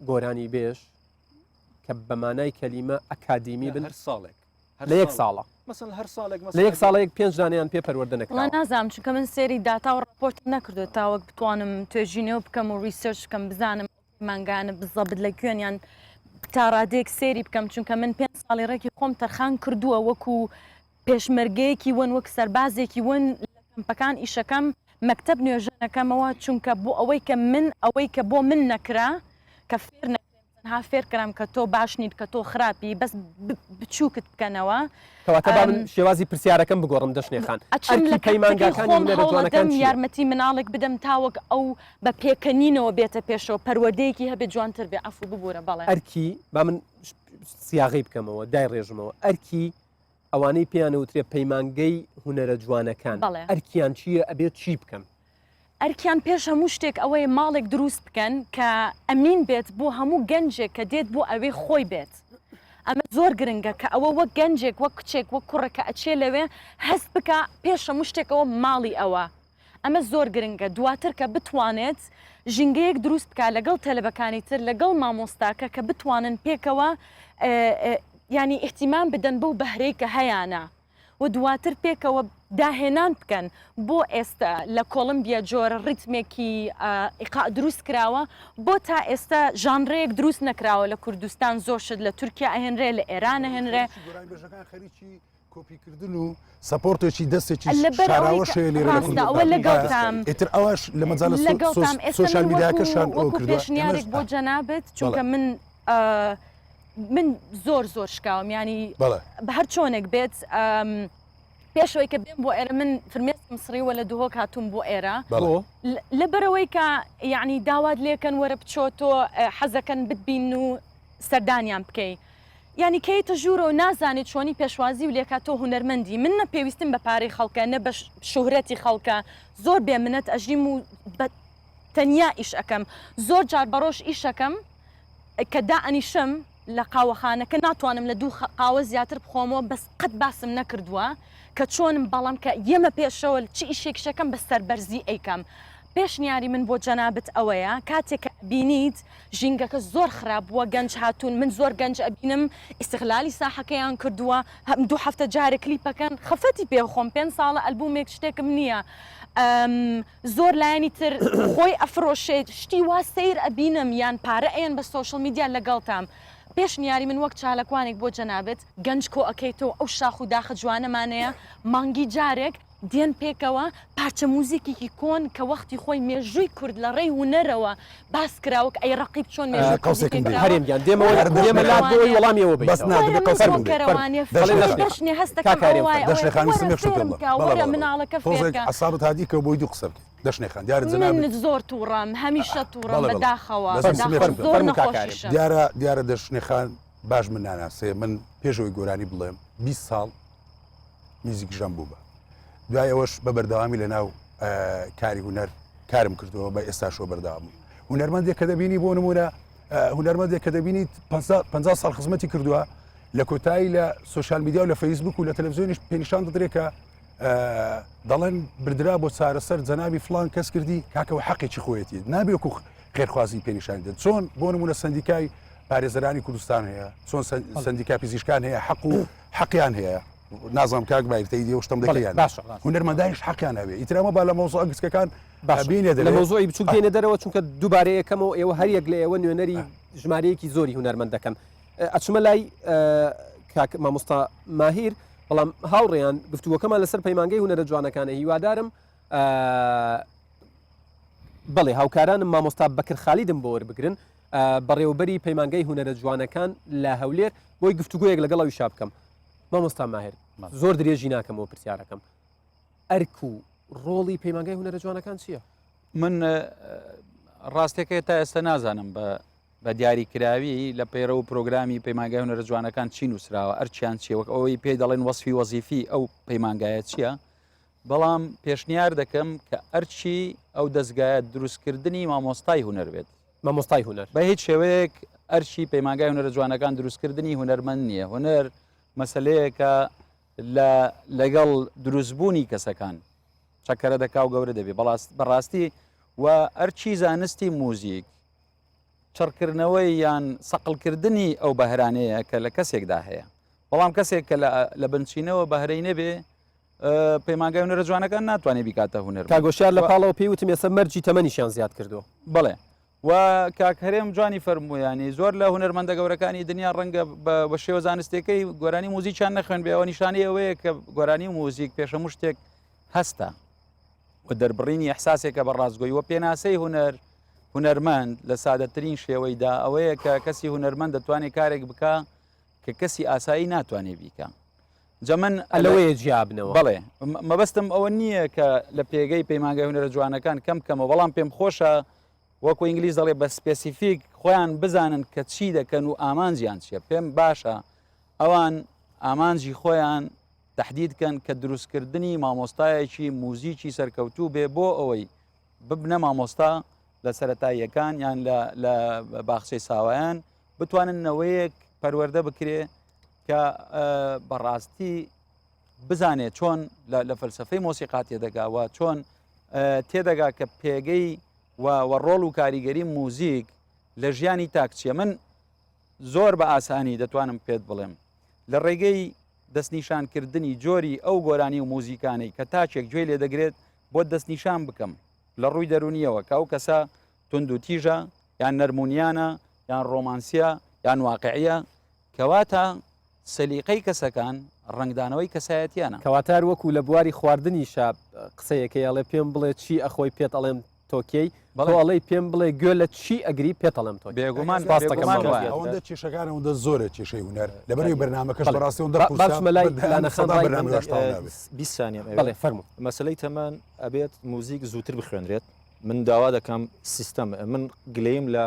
گۆرانی بێش کە بەمانای کەلیمە ئەکادیمی بن لە یەک ساڵە لە یەک ساڵەیەک 5 دانیان پێ پەروەردە نەکراوە نازانم چونکە من سێری داتا و ڕپۆرت نەکردو تاوەک بتوانم توێژینەوە بکەم و ریسرچ بکەم بزانم مانگانە بزەبت لە کوێنیان تا ڕادێک سێری بکەم چونکە من 5 ساڵی ڕێکی خۆم تەرخان کردووە وەکو پێشمەرگەیەکی ون وەک سەربازێکی ون لە کەمپەکان ئیشەکەم مەکتەب نوێژەنەکەمەوە چونکە بۆ ئەوەی کە ئەوەی کە بۆ من نەکرا کە فێر نەکرێنها فێرکرام کە تۆ باشنیت کە تۆ خراپی بەس بچووکت بکەنەوە کەواتە با من شێوازی پرسیارەکەم بگۆڕم دەشنێخان پەیمانگەکانی یارمەتی مناڵێک بدەم تاوەک ئەو بە پێکەنینەوە بێتە پێشەوە پەروەردەیەکی هەبێت جوانتر بێ ئەفو ببوورە بەڵێ ئەرکی با من سیاغی بکەمەوە دای ڕێژمەوە ئەرکی ئەوانەی پێیانەوترێ پەیمانگەی هونەرە جوانەکان ئەرکیان چییە ئەبێت چی بکەم ئەرکیان پێش هەموو شتێک ئەوەیە ماڵێک دروست بکەن کە ئەمین بێت بۆ هەموو گەنجێک کە دێت بۆ ئەوەی خۆی بێت ئەمە زۆر گرنگە کە ئەوە وەک گەنجێک وەک کچێک وەک کوڕەکە ئەچێ لەوێ هەست بکە پێش هەموو شتێکەوە ماڵی ئەوە ئەمە زۆر گرنگە دواتر کە بتوانێت ژینگەیەک دروست بکە لەگەڵ تەلەبەکانی تر لەگەڵ مامۆستاکە کە بتوانن پێکەوە ینی احتیمام بدەن بەو بەهرەی کە هەیەە و دواتر پێکەوە داهێنان بکەن بۆ ئێستا لە کۆڵمبیا جۆرە ڕیتمێکی ئیقا دروست کراوە بۆ تا ئێستا ژانڕەیەک دروست نەکراوە لە کوردستان زۆر شت لە تورکیا ئەهێنرێ لە ئێران هەهێنرێ کۆپیکردن و سەپۆرتێکی دەستێکی شاراوەشەیە لێرەوە لەگەڵتان ئیتر ئەوەش لە مەجال سۆشیال میدیاکەشان پێشنیارێک بۆ جەنابێت چونکە من زۆر شکاوم ینی بە هەر چۆنێک بێت پێشەوەی کە بێن بۆ ئێرە من فرمێست مسریوە لە دوهۆک هاتووم بۆ ئێرە لەبەرەوەی کە یعنی داوات لێکەن وەرە بچۆتۆ حەزەکەن بتبین و سەردانیان بکەی ینی کەیتە ژوورە و نازانێت چۆنی پێشوازی و لێکاتۆ هونەرمەندی من نەپێویستم بە پارەی خەڵکە نە بە شوهرەتی خەڵکە زۆر بێ منەت ئەژیم و تەنیا ئیش ئەەکەم زۆر جار بەڕۆژ ئیشەکەم کە دائەنیشم لە قاوەخانەکە ناتوانم لە 2 قاوە زیاتر بخۆمەوە بەس قەت باسم نەکردووە کە چۆنم بەڵام کە یەمە پێشەوە چی ئیشێکشەکەم بە سەربەرزی ئەیکەم پێشنیاری من بۆ جەنابەت ئەوەیە کاتێک بینیت ژینگەکە زۆر خراپ بووە گەنج هاتوون من زۆر گەنج ئەبینم ئیستغلالی ساحەکەیان کردووە 2 هەفتە جارێک کلیپەکەن خەفەتی پێخۆم 5 ساڵە ئەلبومێک شتێکم نییە زۆر لایەنی تر خۆی ئەفرۆشێت شتی وا سیر ئەبینم یان پارە ئەیان بە سۆشڵ میدیا لەگەڵتام پێشنیاری من وەک چالەکوانێک بۆ جەنابێت گەنج کۆ ئەەکەیتەوە ئەو شاخ و داخە جوانەمانەیە مانگی جارێک دێن پێکەوە پارچە موزیکێکی کۆن کە وەختی خۆی مێژووی کورد لە ڕێی هونەرەوە باس کراوە کە ئەی ڕقیب چۆن هەرێمیان دێمە لات بۆی وەڵامیەوە بەس دەشنێ هەستەکەوەرە مناڵەکە عسابت هادی کە بۆی دوو قسە دەشنێخان دیارە من زۆر تووڕم هەمیشە تووڕم بەداخەوە دیارە دەشنێخان باش من ناناسێ من پێشەوەی گۆرانی بڵێم 20 ساڵ میزیک ژەم بوو بە دوای ئەوەش بە بەردەوامی لە ناو کاری هونەر کارم کردەوە بە ئێستاشەوە بەردەوام هونەرمەندێک کە دەبینی بۆ نمونە هونەرمەندێک کە دەبینیت 50 ساڵ خزمەتی کردووە لە کۆتایی لە سوۆشال میدیا و لە فەیسبوک و لە تەلەڤیزیۆنیش پێنیشان دەدرێت کە دەڵێن بردرا بۆ چارەسەر جەنابی فلان کەس کردی کاکەوە حەقێکی خۆیەتی نابێت و خێرخوازی پێنیشان دێت چۆن بۆ نمونە سندیکای پارێزەرانی کوردستان هەیە چۆن سندیکا پزیشکان هەیە حەق و حەقیان هەیە نازانم کاک بایرتەی وشتم دەکەیان هونەرمەندایش حەقیان هەبێ ئیترامە با لە مۆزوع گچکەکان بینێ لە مۆزوعی بچوو بێنە دەرەوە چونکە دووبارە یەکەمەوە ئێوە هەر یەک لە ئێوە نوێنەری ژمارەیەکی زۆری هونەرمەند دەکەم ئەچمە لای کاک مامۆستا ماهیر بەڵام هاوڕێیان گفتووەکەمان لەسەر پەیمانگەی هونەرە جوانەکانە هیوادارم بەڵێ هاوکارانم مامۆستا بەکر خالیدم بۆ وەربگرن بەڕێوەبەری پەیمانگەی هونەرە جوانەکان لە هەولێر بۆی گفتوگویەک لەگەڵەوەی شا بکەم مامۆستا ماهر زۆر درێژی ناکەمەوە پرسیارەکەم ئەرک و ڕۆڵی پەیمانگەی هونەرە جوانەکان چییە؟ من ڕاستێکە تا ئێستا نازانم بە دیاریکراوی لە پەیرە و پرۆگرامی پەیمانگای هونەرە جوانەکان چی نووسراوە ئەرچیان چیە وەک ئەوەی پێی دەڵێن وەسفی وەزیفی ئەو پەیمانگایە چییە؟ بەڵام پێشنیار دەکەم کە ئەرچی ئەو دەستگایە دروستکردنی مامۆستای هونەر بێت مامۆستای هونەر بە هیچ شێوەیەک ئەرچی پەیمانگای هونەرە جوانەکان دروستکردنی هونەرمەند نییە هونەر مەسلەیەکە لەگەڵ دروستبوونی کەسەکان چەکەرە دەکا و گەورە دەبێت بەڕاستی و ئەرچی زانستی موزیک چڕکردنەوەی یان سەقلکردنی ئەو بەهرانەیە کە لە کەسێکدا هەیە بەڵام کەسێک کە لە بنچینەوە بەهرەی نەبێ پەیمانگای هونەرە جوانەکان ناتوانێت بیکاتە هونەر کاگۆشار لە پاڵەوە پێی وتم ێستا مەرجی تەمەنیشیان زیاد کردو بڵێ و کاک هەرێم جوانی فەرموویانی زۆر لە هونەرمەندە گەورەکانی دنیا ڕەنگە بە شێوە زانستەکەی گۆرانی موزیکیان نەخوێن بێەوە نیشانی ئەوەیە کە گۆرانی موزیک پێشەمو شتێک هەستە و دەربڕینی ئەحساسێکە بە ڕاستگۆی وە پێناسەی هونەرمەند لە سادەترین شێوەیدا ئەوەیە کە کەسی هونەرمەند دەتوانێت کارێک بکە کە کەسی ئاسایی ناتوانێت بیکە جەمن ئەلەوەیە جیابنەوە بڵێ مەبەستم ئەوە نییە کە لە پێگەی پەیمانگای هونەرە جوانەکان کەمکەمە بەڵام پێم خۆشە وەکو ئینگلیز دەڵێ بە سپێسیفیک خۆیان بزانن کە چی دەکەن و ئامانجیان چیە پێم باشە ئەوان ئامانجی خۆیان تهدیدکەن کە دروستکردنی مامۆستایەکی موزیکی سەرکەوتوو بێ بۆ ئەوەی ببنە مامۆستا لە سەرەتاییەکان یان لە باخچەی ساوایان بتواننەوەیەک پەروەردە بکرێ کە بەڕاستی بزانێت چۆن لە فەلسفەی مۆسیقا تێدەگاوە چۆن تێدەگا کە پێگەی و ڕۆڵ و کاریگەری موزیک لە ژیانی تاکچیە من زۆر بە ئاسانی دەتوانم پێت بڵێم لە ڕێگەی دەستنیشانکردنی جۆری ئەو گۆرانی و موزیکانەی کە تاچێک گوێ لێ دەگرێت بۆ دەستنیشان بکەم لە ڕووی دەرونیەوە کە ئەو کەسە تند و تیژە یان نەرمونیانە یان ڕۆمانسیە یان واقعیە کەواتە سەلیقەی کەسەکان ڕنگدانەوەی کەسایەتیانە کەواتار وەکو لە بواری خواردنی شاب قسەیەکەی ئەڵێ پێم بڵێ چی ئەخۆی پێت ئەڵێم تۆکەی ئەڵێ پێم بڵێ گوێ لە چی ئەگری پێت ئەڵێم تۆ بێگومان ئەوەندە کێشەکان ئەوەندە زۆرە کێشەی هونەر لەبەری بەرنامەکەش بەڕاستی بەڵێ فەرمو مەسلەی تەمان ئەبێت موزیک زووتر بخوێنرێت من داوا دەکەم سیستەم من گلەیم لە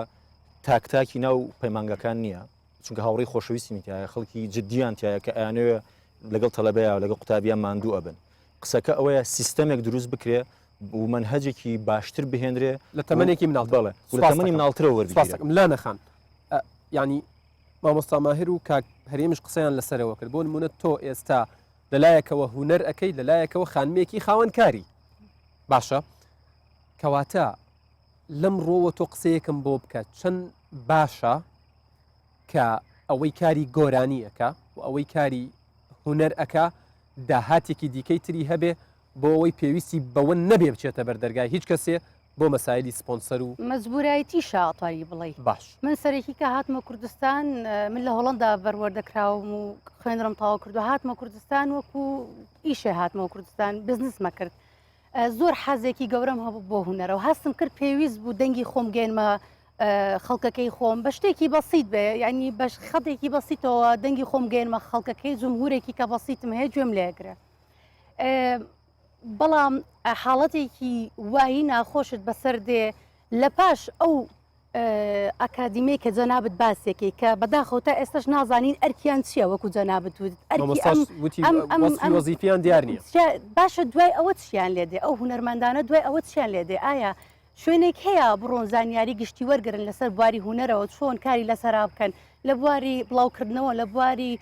تاکتاکی ناو پەیمانگەکان نییە چونکە هاوڕێی خۆشەویستی میتایە خەڵکی جددیان تایە کە ئەیانوێ لەگەڵ تەلەبەیە و لەگەڵ قوتابیان ماندوو ئەبن قسەکە ئەوەیە سیستەمێک دروست بکرێ و منهەجێکی باشتر بهێنرێ لە تەمەنێکی مناڵ بڵێ لە تەمەنی مناڵترەوە وەربگیرێ لا نەخان ینی مامۆستا ماهر و کاک هەرێمش قسەیان لەسەرەوە کرد بۆ نمونە تۆ ئێستا لەلایەکەوە هونەر ئەەکەی لەلایەکەوە خانمێکی خاوەنکاری باشە کەواتە لەم ڕۆوە تۆ قسەیەکم بۆ بکە چەند باشە کە ئەوەی کاری گۆرانی ئەەکە و ئەوەی کاری هونەر ئەەکە داهاتێکی دیکەی تری هەبێ بۆ ئەوەی پێویستی بەوە نەبێ بچێتە بەردەرگای هیچ کەسێ بۆ مەسایلی سپۆنسەر و مەجبورایەتی شاتواری بڵێ باش من سەرێکی کە هاتمە کوردستان من لە هۆڵندا بەروەردەکراوم و خوێنرم تاوا کردو هاتمە کوردستان وەکو ئیشێ هاتمەوە کوردستان بزنسمە کرد زۆر حەزێکی گەورەم هەبوو بۆ هوەرەوە هەستم کرد پێویست بوو دەنگی خۆم گەێنمە خەڵکەکەی خۆم بە شتێکی بەسییت بێ ینی بەش خەڵێکی بەسییتەوە دەنگی خۆم گەێنمە خەڵکەکەی جمهورێکی کە بەسییتم هەیە گوێم لێگرە بەڵام حاڵەتێکی وایی ناخۆشت بەسەر دێ لە پاش ئەو ئەکادیمی کە جەنابەت باسێکی کە بەداخەوە ئێستش نازانین ئەرکیان چییە وەکو جەنابەت وەزیفیان دیار نییە باشە دوای ئەوە چیان لێدێ ئەو هوەرمەندانە دوای ئەوە چیان لێدێ ئایا شوێنێک هەیە بڕۆن زانیاری گشتی وەرگرن لەسەر بواری هوەرەوە چۆن کاری لەسەرا بکەن لە بواری بڵاوکردنەوە لە بواری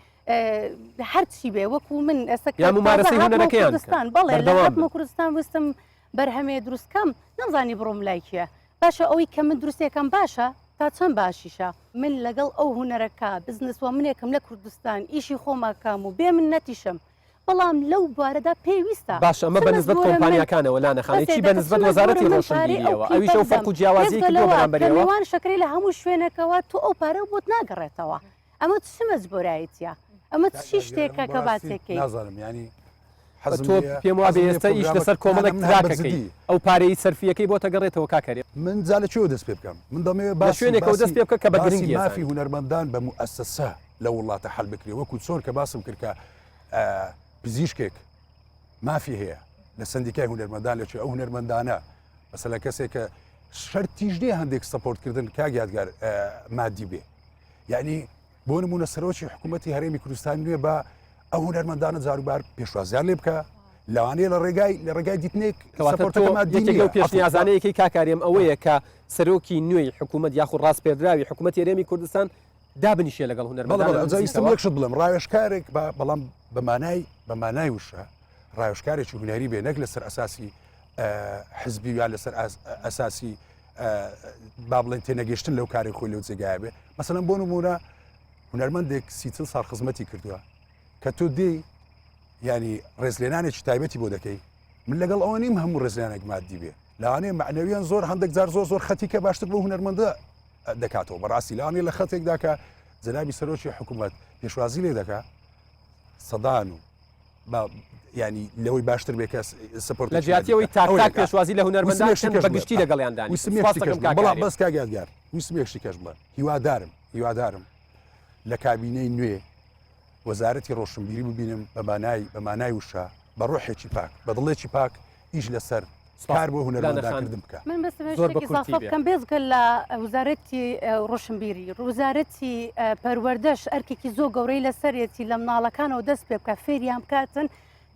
هەرچی بێ وەکو من ئێستاکردستان بەڵێ لە کوردستان وستم بەرهەمێ دروستکەم نەزانی بڕۆم لایکیە باشە ئەوەی کە من دروستێکم باشە تا چەند باشیشە من لەگەڵ ئەو هوەرەکە بزنسوە منێکم لە کوردستان ئیشی خۆماکەم و بێ من نەتیشم بەڵام لەو بوارەدا پێویستە باش ئەمە بەنسبەت کۆمپانیەکانەوە لا نەخانەی چی بەنسبەت وەزارەتی ڕۆشنبیریەوە ئەویش ئەو فەرق و جیاوازی کردووە بەرامبەرەوە لەوان شەکری لە هەموو شوێنەکەەوە تو ئەو پارە بۆت ناگەڕێتەوە ئەمە چ مەجبورایەتیە ئەمە چی شتێکە کە باسێکی نازانم ینی تۆ پێم وابێ ئێستا ئیش لەسەر کۆمەڵێک تراکەکەی ئەو پارەی سەرفیەکەی بۆ تەگەڕێتەوە کاکەرێ من جا لە چێوە دەست پێ بکەم من دەمەوێت بە شوێنێکەوە دەست پێ بکە کە بە گرنگی مافی هوەرمەندان بە موئەسسە لە وڵاتە حەل بکرێ وەکو چۆن کە باسم کرد کە پزیشکێک مافی هەیە لە سندیکای هوەرمەندان لەچێ ئەو هوەرمەندانە مەسەلەن کەسێک کە شەرتیش دێ هەندێک سەپۆرتکردن کاگیادگار مادی بێ یعنی بۆ نمونە سەرۆکی حکوومەتی هەرێمی کوردستان نوێ بە ئەو هوەرمەندانە جاروبار پێشوازیان لێ بکە لەوانەیە لە ڕێگای دیتنێک پێشنیازانەیەکی کاکاریم ئەوەیە کە سەرۆکی نوێی حکوومەت یاخود ڕاست پێدراوی حکوومەتی هەرێمی کوردستان دابنیشێ لەگەڵ هوەرمەندانەکشت بڵم ڕاوێژکارێک بەڵام بەمانای وشە ڕاوێژکارێکی هونەری بێ نەک لەسەر ئەساسی حزبی یا لەسەر ئەساسی با بڵێن تێنەگەشتن لەو کاری خۆی لەو جێگایە بێ مەسەلەن بۆ نمونە هونەرمەندێک 30 ساڵ خزمەتی کردووە کە تۆ دێ ینی ڕێزلێنانێکی تایبەتی بۆ دەکەی من لەگەڵ ئەوە نیم هەموو ڕێزلێنێک مادی بێ لەوانەیە معنەویان زۆر هەندێک جار زۆر خەتی کە باشتر بۆ هونەرمەندە دەکاتەوە بەڕاستی لەوانەیە لە خەتێکدا کە جەنابی سەرۆکی حکوومەت پێشوازی لێ دەکات سەدان و ینی لەوەی باشتر بێ کەس سپۆرت لە جیاتیەوەی تاک پێشوازی لە هونەرمەندان بەگشتی لەگەڵیاندانی بەڵام بەس کاگادگار ویسمێکشتی کەش بڵێن هیوادارم لە کابینەی نوێ وەزارەتی ڕۆشنبیری ببینم بەمانای وشە بە ڕۆحێکی پاک بە دڵێکی پاک ئیش لەسەر کار بۆ هونەرمەنداکردن بکە من بەسەکەم بێزگە لە وەزارەتی ڕۆشنبیری وەزارەتی پەروەردەش ئەرکێکی زۆر گەورەی لەسەرێتی لە مناڵەکانەوە دەست پێ بکە فێریان بکاتن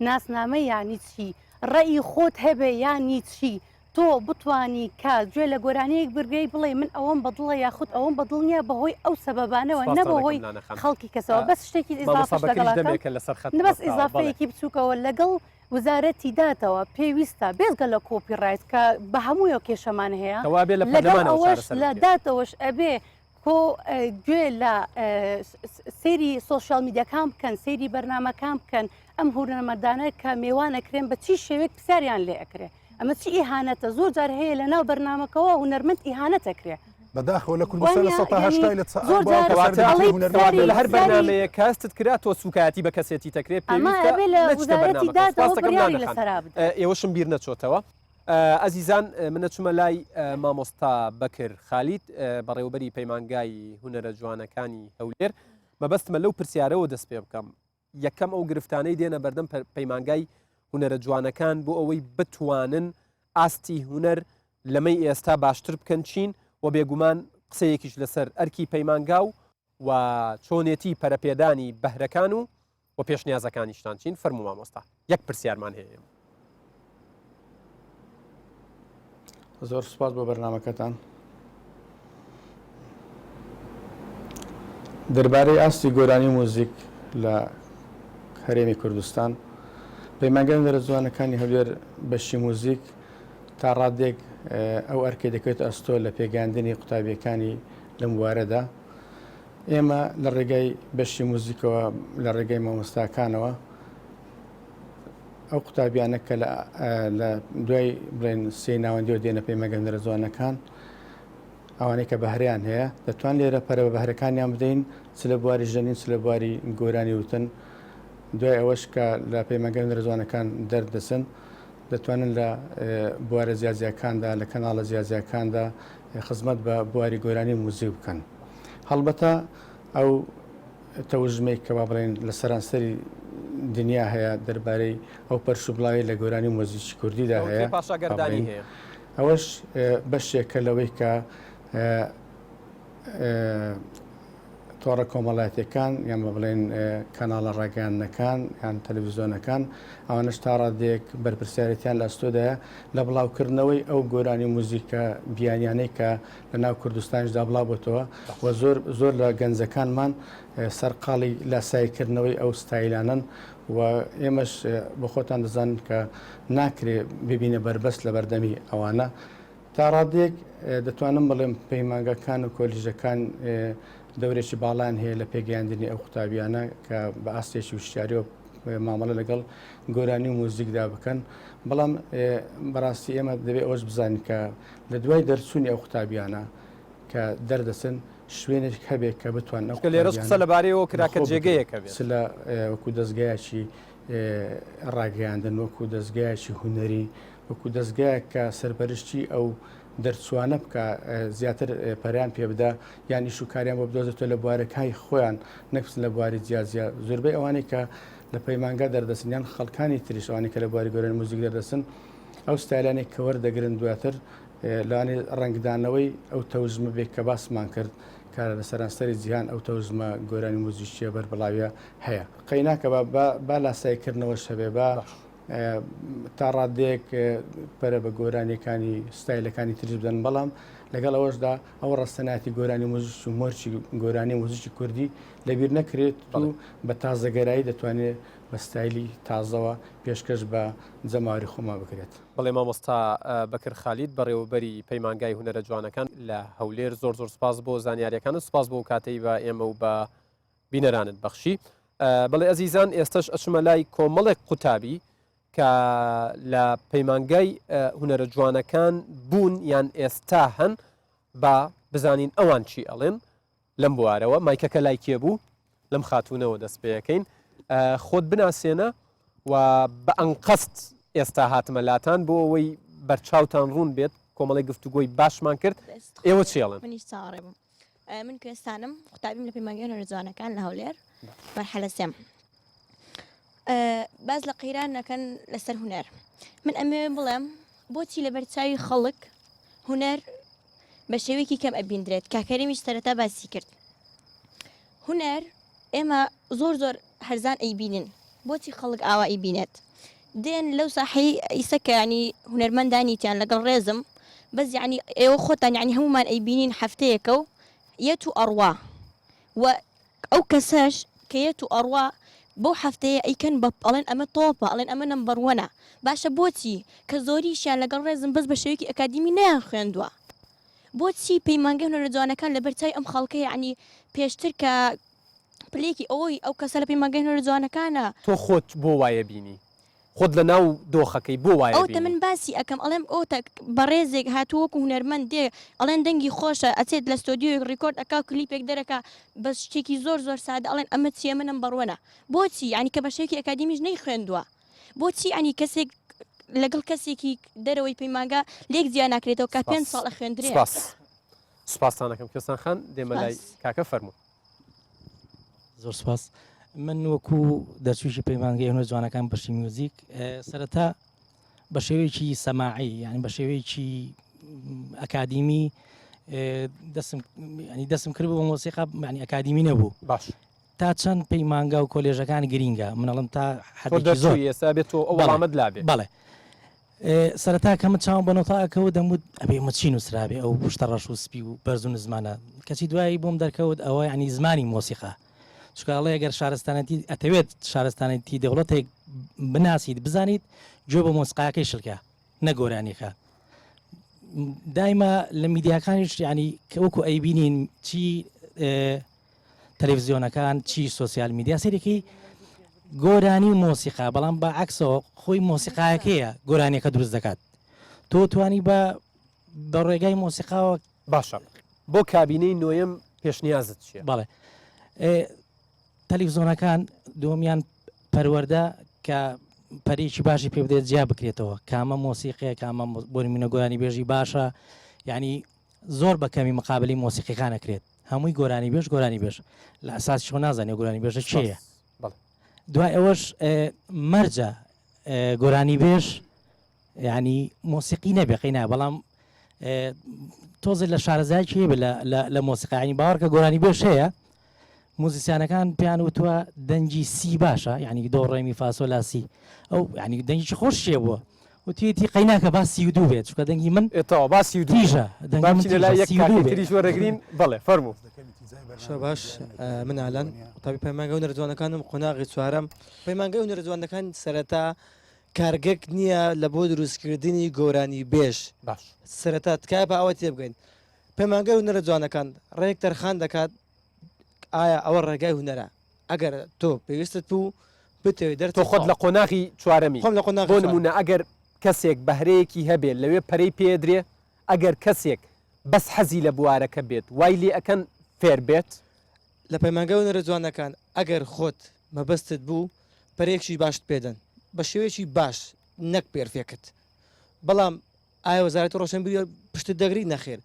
ناسنامە یانی چی ڕێی خۆت هەبێ یانی چی تۆ بتانی کات گوێ لە گۆرانەیەک برگەی بڵێ من ئەوەم بەدڵە یاخود ئەوەم بەدڵنیە بەهۆی ئەو سەبەبانەوە نەبەهۆی خەڵکی کەسەوە بەس شتێکی بەس ئیزافەیەکی بچووکەوە لەگەڵ وزارەتی داتەوە پێویستە بێزگە لە کۆپیڕایت کە بە هەموویە کێشەمان هەیە لەگەڵ ئەوەش لە داتەوەش ئەبێ کۆ گوێ لە سەیری سۆشیال میدیەکان بکەن سەیری بەرنامەکان بکەن ئەم هوەرمەندانە کە میێوانەکرێن بە چی شێوێک پرسیاریان لێ ئەکرێ ئەمە چی ئیهانەتە زۆر جار هەیە لە ناو بەرنامەکەەوە هوەرمەند ئیهانەتەکرێ بەداخەوە لە کوردستان لە هەر بەرنامەیە کاستت کرا تۆ سوکاتی بە کەسێتی تەکرێت ئێوەشم بیر نەچۆتەوە ئەزیزان منە چوومە لای مامۆستا بەکر خالید بەڕێوبەری پەیمانگای هونەرە جوانەکانی هەولێر مەبەستمە لەو پرسیارەوە دەست پێ بکەم یەکەم ئەو گرفتانەی دێنە بەردەم پەیمانگای هونەرە جوانەکان بۆ ئەوەی بتوانن ئاستی هونەر لەمەی ئێستا باشتر بکەن چین و بێگومان قسەیەکیش لەسەر ئەرکی پەیمانگاو و چۆنێتی پەرەپێدانی بەهرەکان و پێشنیازەکانیشتان چین فەرموو مامۆستا یەک پرسیارمان هەیە زۆر سوپاس بۆ بەرنامەکەتان دەربارەی ئاستی گۆرانی موزیک لە هەرێمی کوردستان پەیمانگای هونەرە جوانەکانی هەولێر بەشی موزیک تا ڕادێک ئەو ئەرکێ دەکەوێت ئەستۆ لە پێگەاندنی قوتابیەکانی لەم وارەدا ئێمە لە ڕێگای بەشی موزیکەوە لە ڕێگای مامۆستاکانەوە ئەو قوتابیانە کە لە دوای بڵێن سێ ناوەندیەوە دێنە پێی مەگەندرە جوانەکان ئەوانەی کە بەهرەیان هەیە دەتوان لێرە پەرە بەهرەکانیان بدەین چ لە بواری ژەنین چ لە بواری گۆرانی وتن دوای ئەوەش کە لە پێی مەگەندرە جوانەکان دەردەچن دەتوانن لە بوارە زیازیەکاندا لە کەناڵە زیازیەکاندا خزمەت بە بواری گۆرانی موزیک بکەن هەڵبەتە ئەو تەوژمەی کە با بڵێن لە سەرانسەری دنیا هەیە دەربارەی ئەو پەرشوبڵاوی لە گۆرانی مۆزیکی کوردیدا هەیە ئەوەش بەشێکە لەوەی کە تۆڕە کۆمەڵایەتەکان یان بە بڵێن کەناڵە ڕاگەیاندنەکان یان تەلەڤیزیۆنەکان ئەوانەش تا ڕادێک بەرپرسیارەتیان لە ئەستۆدایە لە بڵاوکردنەوەی ئەو گۆرانی موزیکە بیانیانەی کە لە ناو کوردستانیشدا بڵاو بۆتەوە و زۆر لە گەنجەکانمان سەرقاڵی لاسایکردنەوەی ئەو ستایلانن و ئێمەش بە خۆتان دەزانن کە ناکرێ ببینە بربەست لە بەردەمی ئەوانە تا ڕادێک دەتوانم بڵێم پەیمانگەکان و کۆلیژەکان دەورێکی باڵان هەیە لە پێگەیاندنی ئەو قوتابیانە کە بە ئاستێکی وشتیاریەوە مامەڵە لەگەڵ گۆرانی و موزیکدا بکەن بەڵام بەڕاستی ئێمە دەبێت ئەوش بزانین کە لە دوای دەرچوونی ئەو قوتابیانە کە دەردەچن شوێنێک هەبێت کە بتوان لێرەش قسە لەبارەیەوە کراکە جێگەیەکە لە وەکو دەستگایەکی ڕاگەیاندن وەکو دەستگایەکی هوەری وەکو دەستگایە کە سەرپەرشتی ئەو دەرچوانە بکە زیاتر پەریان پێ بدە یان ئیش و کاریان بۆ بدۆزێتەوە لە بوارەکەی خۆیان نەکسن لە بواری جیازیە زۆربەی ئەوانەی کە لە پەیمانگا دەردەچن یان خەڵکانی تریش ئەوانەی کە لە بواری گۆرانی موزیک دەردەچن ئەو ستایلانێک کە وەردەگرن دواتر لەوانێ ڕەنگدانەوەی ئەو تەوژمە بێت کە باسمان کرد کارە لە سەرانسەری جیهان ئەو تەوژمە گۆرانی موزیکیە بەربڵاویە هەیە قەیناکە بە لاسایکردنەوە شەبێ بە تا ڕادێک پەرە بە گۆرانیەکانی ستایلەکانی تریش بدەن بەڵام لەگەڵ ئەوەشدا ئەو ڕستەناتی گۆرانی موزیک و مۆرچی گۆرانی موزیکی کوردی لەبیر نەکرێت و بە تازەگەرایی دەتوانێت بە ستایلی تازەوە پێشکەش بە جەماوەری خۆمان بکرێت. بەڵێ مامۆستا بەکر خالید بەڕێوەبەری پەیمانگای هونەرە جوانەکان لە هەولێر زۆر سوپاس بۆ زانیاریەکان و سوپاس بۆ کاتەی بە ئێمە و بە بینەرانت بەخشی. بەڵێ ئەزیزان ئێستش ئەچمە لای کۆمەڵێک قوتابی کە لە پەیمانگای هونەرە جوانەکان بوون یان ئێستا هەن با بزانین ئەوان چی ئەڵێن لەم بوارەوە مایکەکە لای کێ بوو لەم خاتونەوە دەست پێەکەین خۆت بناسێنە و بە ئەنقەست ئێستا هاتمە لاتان بۆ ئەوەی بەرچاوتان ڕوون بێت کۆمەڵی گفتوگۆی باشمان کرد ئێوە چێڵن منیش چاڕێ بووم من کوێستانم قوتابیم لە پەیمانگای هونەرە جوانەکان لە هەولێر مەرحەلە سێم باز لە قەیران نەکەن لەسەر هونەر من ئەمێ بڵێم بۆچی لە بەرچاوی خەڵک هونەر بە شێوەیەکی کەم ئەبیندرێت کاکەریمیش سەرەتا باسی کرد هونەر ئێمە زۆر هەرزان ئەیبینن بۆچی خەڵک ئاوا ئەیبینێت دێن لەو ساحەی ئیسەکە ینی هونەرمەندانیتیان لەگەڵ ڕێزم بەس یعنی ئێوە خۆتان یعنی هەمومان ئەیبینین هەفتەیەکە و یەت و ئەڕوا و ئەو کەسەش کە یەت و ئەڕوا بۆ هەفتەیە ئەیکەن بە ئەڵێن ئەمە تۆپە ئەڵێن ئەمە نمبەر وەنە باشە بۆچی کە زۆریشیان لەگەڵ ڕێزم بەس بە شێوەیەکی ئەکادیمی نیان خوێندووە بۆچی پەیمانگای هونەرە جوانەکان لە بەرچاوی ئەم خەڵکە یعنی پێشتر کە پلێکی ئەوەی ئەو کەسە لە پەیمانگای هونەرە جوانەکانە تۆ خۆت بۆ وایە بینی خۆت لە ناو دۆخەکەی بۆ وایە ئەو من باسی ئەەکەم ئەڵێم ئەو بەڕێزێک هاتووەکو هونەرمەند دێ ئەڵێن دەنگی خۆشە ئەچێت لە ستۆدیۆی ڕیکۆرد ئەکا کلیپێک دەرەکە بە شتێکی زۆر سادە ئەڵێن ئەمە چیە منم بەڕوەنە بۆچی ینی کە بە شێکی ئەکادیمیش نەی خوێندووە بۆچی ئەنی کەسێک لەگەڵ کەسێکی دەرەوەی پەیمانگا لێک زیان ناکرێتەوە کە 5 ساڵە خوێندرێ سوپاسانەکەم کەسان خان دێمە لای کاکە فەرموو زۆر سپاس من وەکو دەرچوویی پەیمانگای هونەرە جوانەکان بەشی میوزیک سەرەتا بە شێوەیەکی سەماعی یعنی بە شێوەیەکی ئەکادیمی دەستم کرد بۆ مۆسیقا معنی ئەکادیمی نەبوو باش تا چەند پەیمانگا و کۆلێژەکان گرینگە منەڵم تا حەدێکی زۆر ئێستا بێت تۆ ئەوڵامەت لابێ بەڵێ سەرەتا کەمە چاوم بە نۆتاکەوە دەموت ئەبێ مەچی نووسرابێ ئەو شتە ڕەش و سپی و بەرز و زمانە کەچی دوایی بۆم دەرکەوت ئەوە ینی زمانی مۆسیقا چکڵێ ئەگەر شارستانەتی ئەتەوێت شارستانەتی دەوڵەتێک بناسیت بزانیت گوێ بە مۆسیقاکەی شلکە نەگۆرانیەکە دایما لە میدیاکانیش ینی وەکو ئەیبینین چی تەلەڤیزیۆنەکان چی سۆسیال میدیا سەرێکی گۆرانی و مۆسیقا بەڵام بە عکسەوە خۆی مۆسیقایەکەیە گۆرانیەکە دروست دەکات تۆ توانی بە ڕێگای مۆسیقاوە باشە بۆ کابینەی نوێم پێشنیازت چیە؟ بەڵێ تەلەڤیزۆنەکان دومیان پەروەەردە کە پەرێکی باشی پێ بدێت جیا بکرێتەوە کامە مۆسیقەیە کامە بۆ نمونە گۆرانی بێژی باشە ینی زۆر بە کەمی مقابلی مۆسیقیەکانەکرێت هەمووی گۆرانی بێژ لە ئەساس چۆ نازانێت گۆرانی بێژە چێە دوای ئەوەش مەرجە گۆرانی بێژ ینی مۆسیقی نەبێقینا بەڵام تۆزە لە شارەزایکی هەیە لە مۆسیقانی باوەڕکە گۆرانی بێژ هەیە موزیسیانەکان پێیان وتووە دەنجی سی باشە ینی دۆ ڕێمی فاسۆ لاسی ئەو ینی دەنگی خۆش شێ بووە وتیەتی قەیناکە با 32 بێت چکە دەنگی من ئێتەوە با 32 ڕێگرین بڵێ فەرموو باش من ئالان تابی پەیمانگە و نەرجوانەکانم قۆناغی چوارەم پەیمانگە و نەرجوانەکان سەرەتا کارگەک نییە لە بۆ دروستکردنی گۆرانی بێژ باش سەرەتا تکای بە ئەوە تێبگەین پەیمانگە و نەرجوانەکان ڕێک تەرخان دەکات ئایا ئەوە ڕێگای هوەرە ئەگەر تۆ پێویستت بوو بتەوێت دەر تۆ خۆت لە قۆناغی چوارەمی بۆ نمونە ئەگەر کەسێک بەهرەیەکی هەبێت لەوێ پەرەی پێدرێ ئەگەر کەسێک بەس حەزی لە بوارەکە بێت وای لێ ئەکەن فێر بێت لە پەیمانگە و نەرجوانەکان ئەگەر خۆت مەبەستت بوو پەرێکشی باشت پێدەن بە شێوەیەکی باش نەک پێرفێکت بەڵام ئایا وەزارەتی ڕۆشنبیری پشتت دەگری نەخێر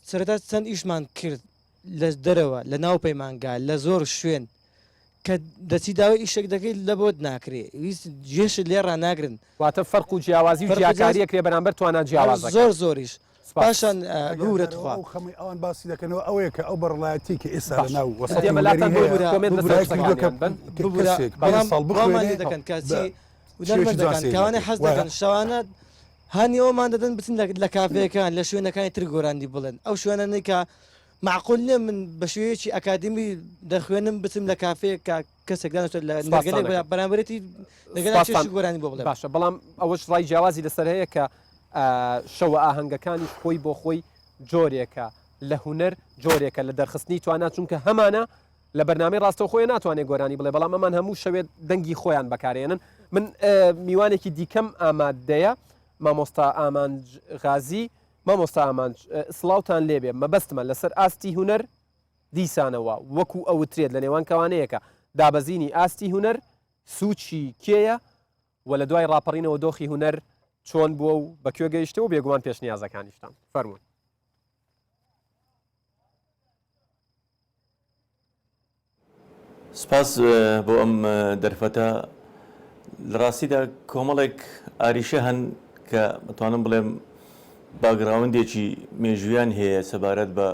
سەرەتا چەند ئیشمان کرد لە دەرەوە لە ناو پەیمانگا لە زۆر شوێن کە دەچی داوای ئیشێک دەکەیت لە بۆت ناکرێ ویست جێشت لێ ڕناگرن واتە فەرق و جیاوازی و جیاکاریە کرێ بەرامبەر توانە جیاواز زۆر زۆریش پاشان گورت خوا خەمی ئەوان باسی دەکەنەوە ئەوەیە کە ئەو بەڕڵایەتی کە ئێستا لە ناو دەکەن کاچی کاوانە حەز دەکەن شەوانە هەنی ئەومان دەدەن بچن لە کافەکان لە شوێنەکانی تر گۆراندی بڵێن ئەو شوێنە کە معقول نیە من بە شوەیەکی ئەکادمی دەخوێنم بچم لە کافەیە کەسێکدان لە بەرامبەتی لەگەڵ گۆرانی بۆ بڵێ باشە بەڵام ئەوەش ڕای جیاوازی لەسەر هەیە کە شەوە ئاهەنگەکانی خۆی بۆ خۆی جۆرێکە لە هوەر جۆرێکە لە دەرخستنی توانە چونکە هەمانە لە بەرنامەی ڕاستە خۆی ناتوانێت گۆرانی بڵێ بەڵام ئەمان هەموو شەوێت دەنگی خۆیان بەکارێنن من میوانێکی دیکەم ئامادەیە مامۆستا ئامانج غازی مامۆستا ئامانج سڵاوتان لێبێ مەبەستمە لەسەر ئاستی هوەر دیسانەوە وەکو ئەوترێت لە نێوان کەوانەیەکە دابەزینی ئاستی هوەر سوچی کێیە و لە دوای ڕاپەڕینەوە دۆخی هوەر چۆن بووە و بەکوێ گەیشتەوە بێگومان پێشنیازەکانیشتان فەرموون سپاس بۆ ئەم دەرفەتە لە ڕاستیدا کۆمەڵێک ئاریشە هەن کە بتوانم بڵێم باگراوندێکی مێژویان هەیە سەبارەت بە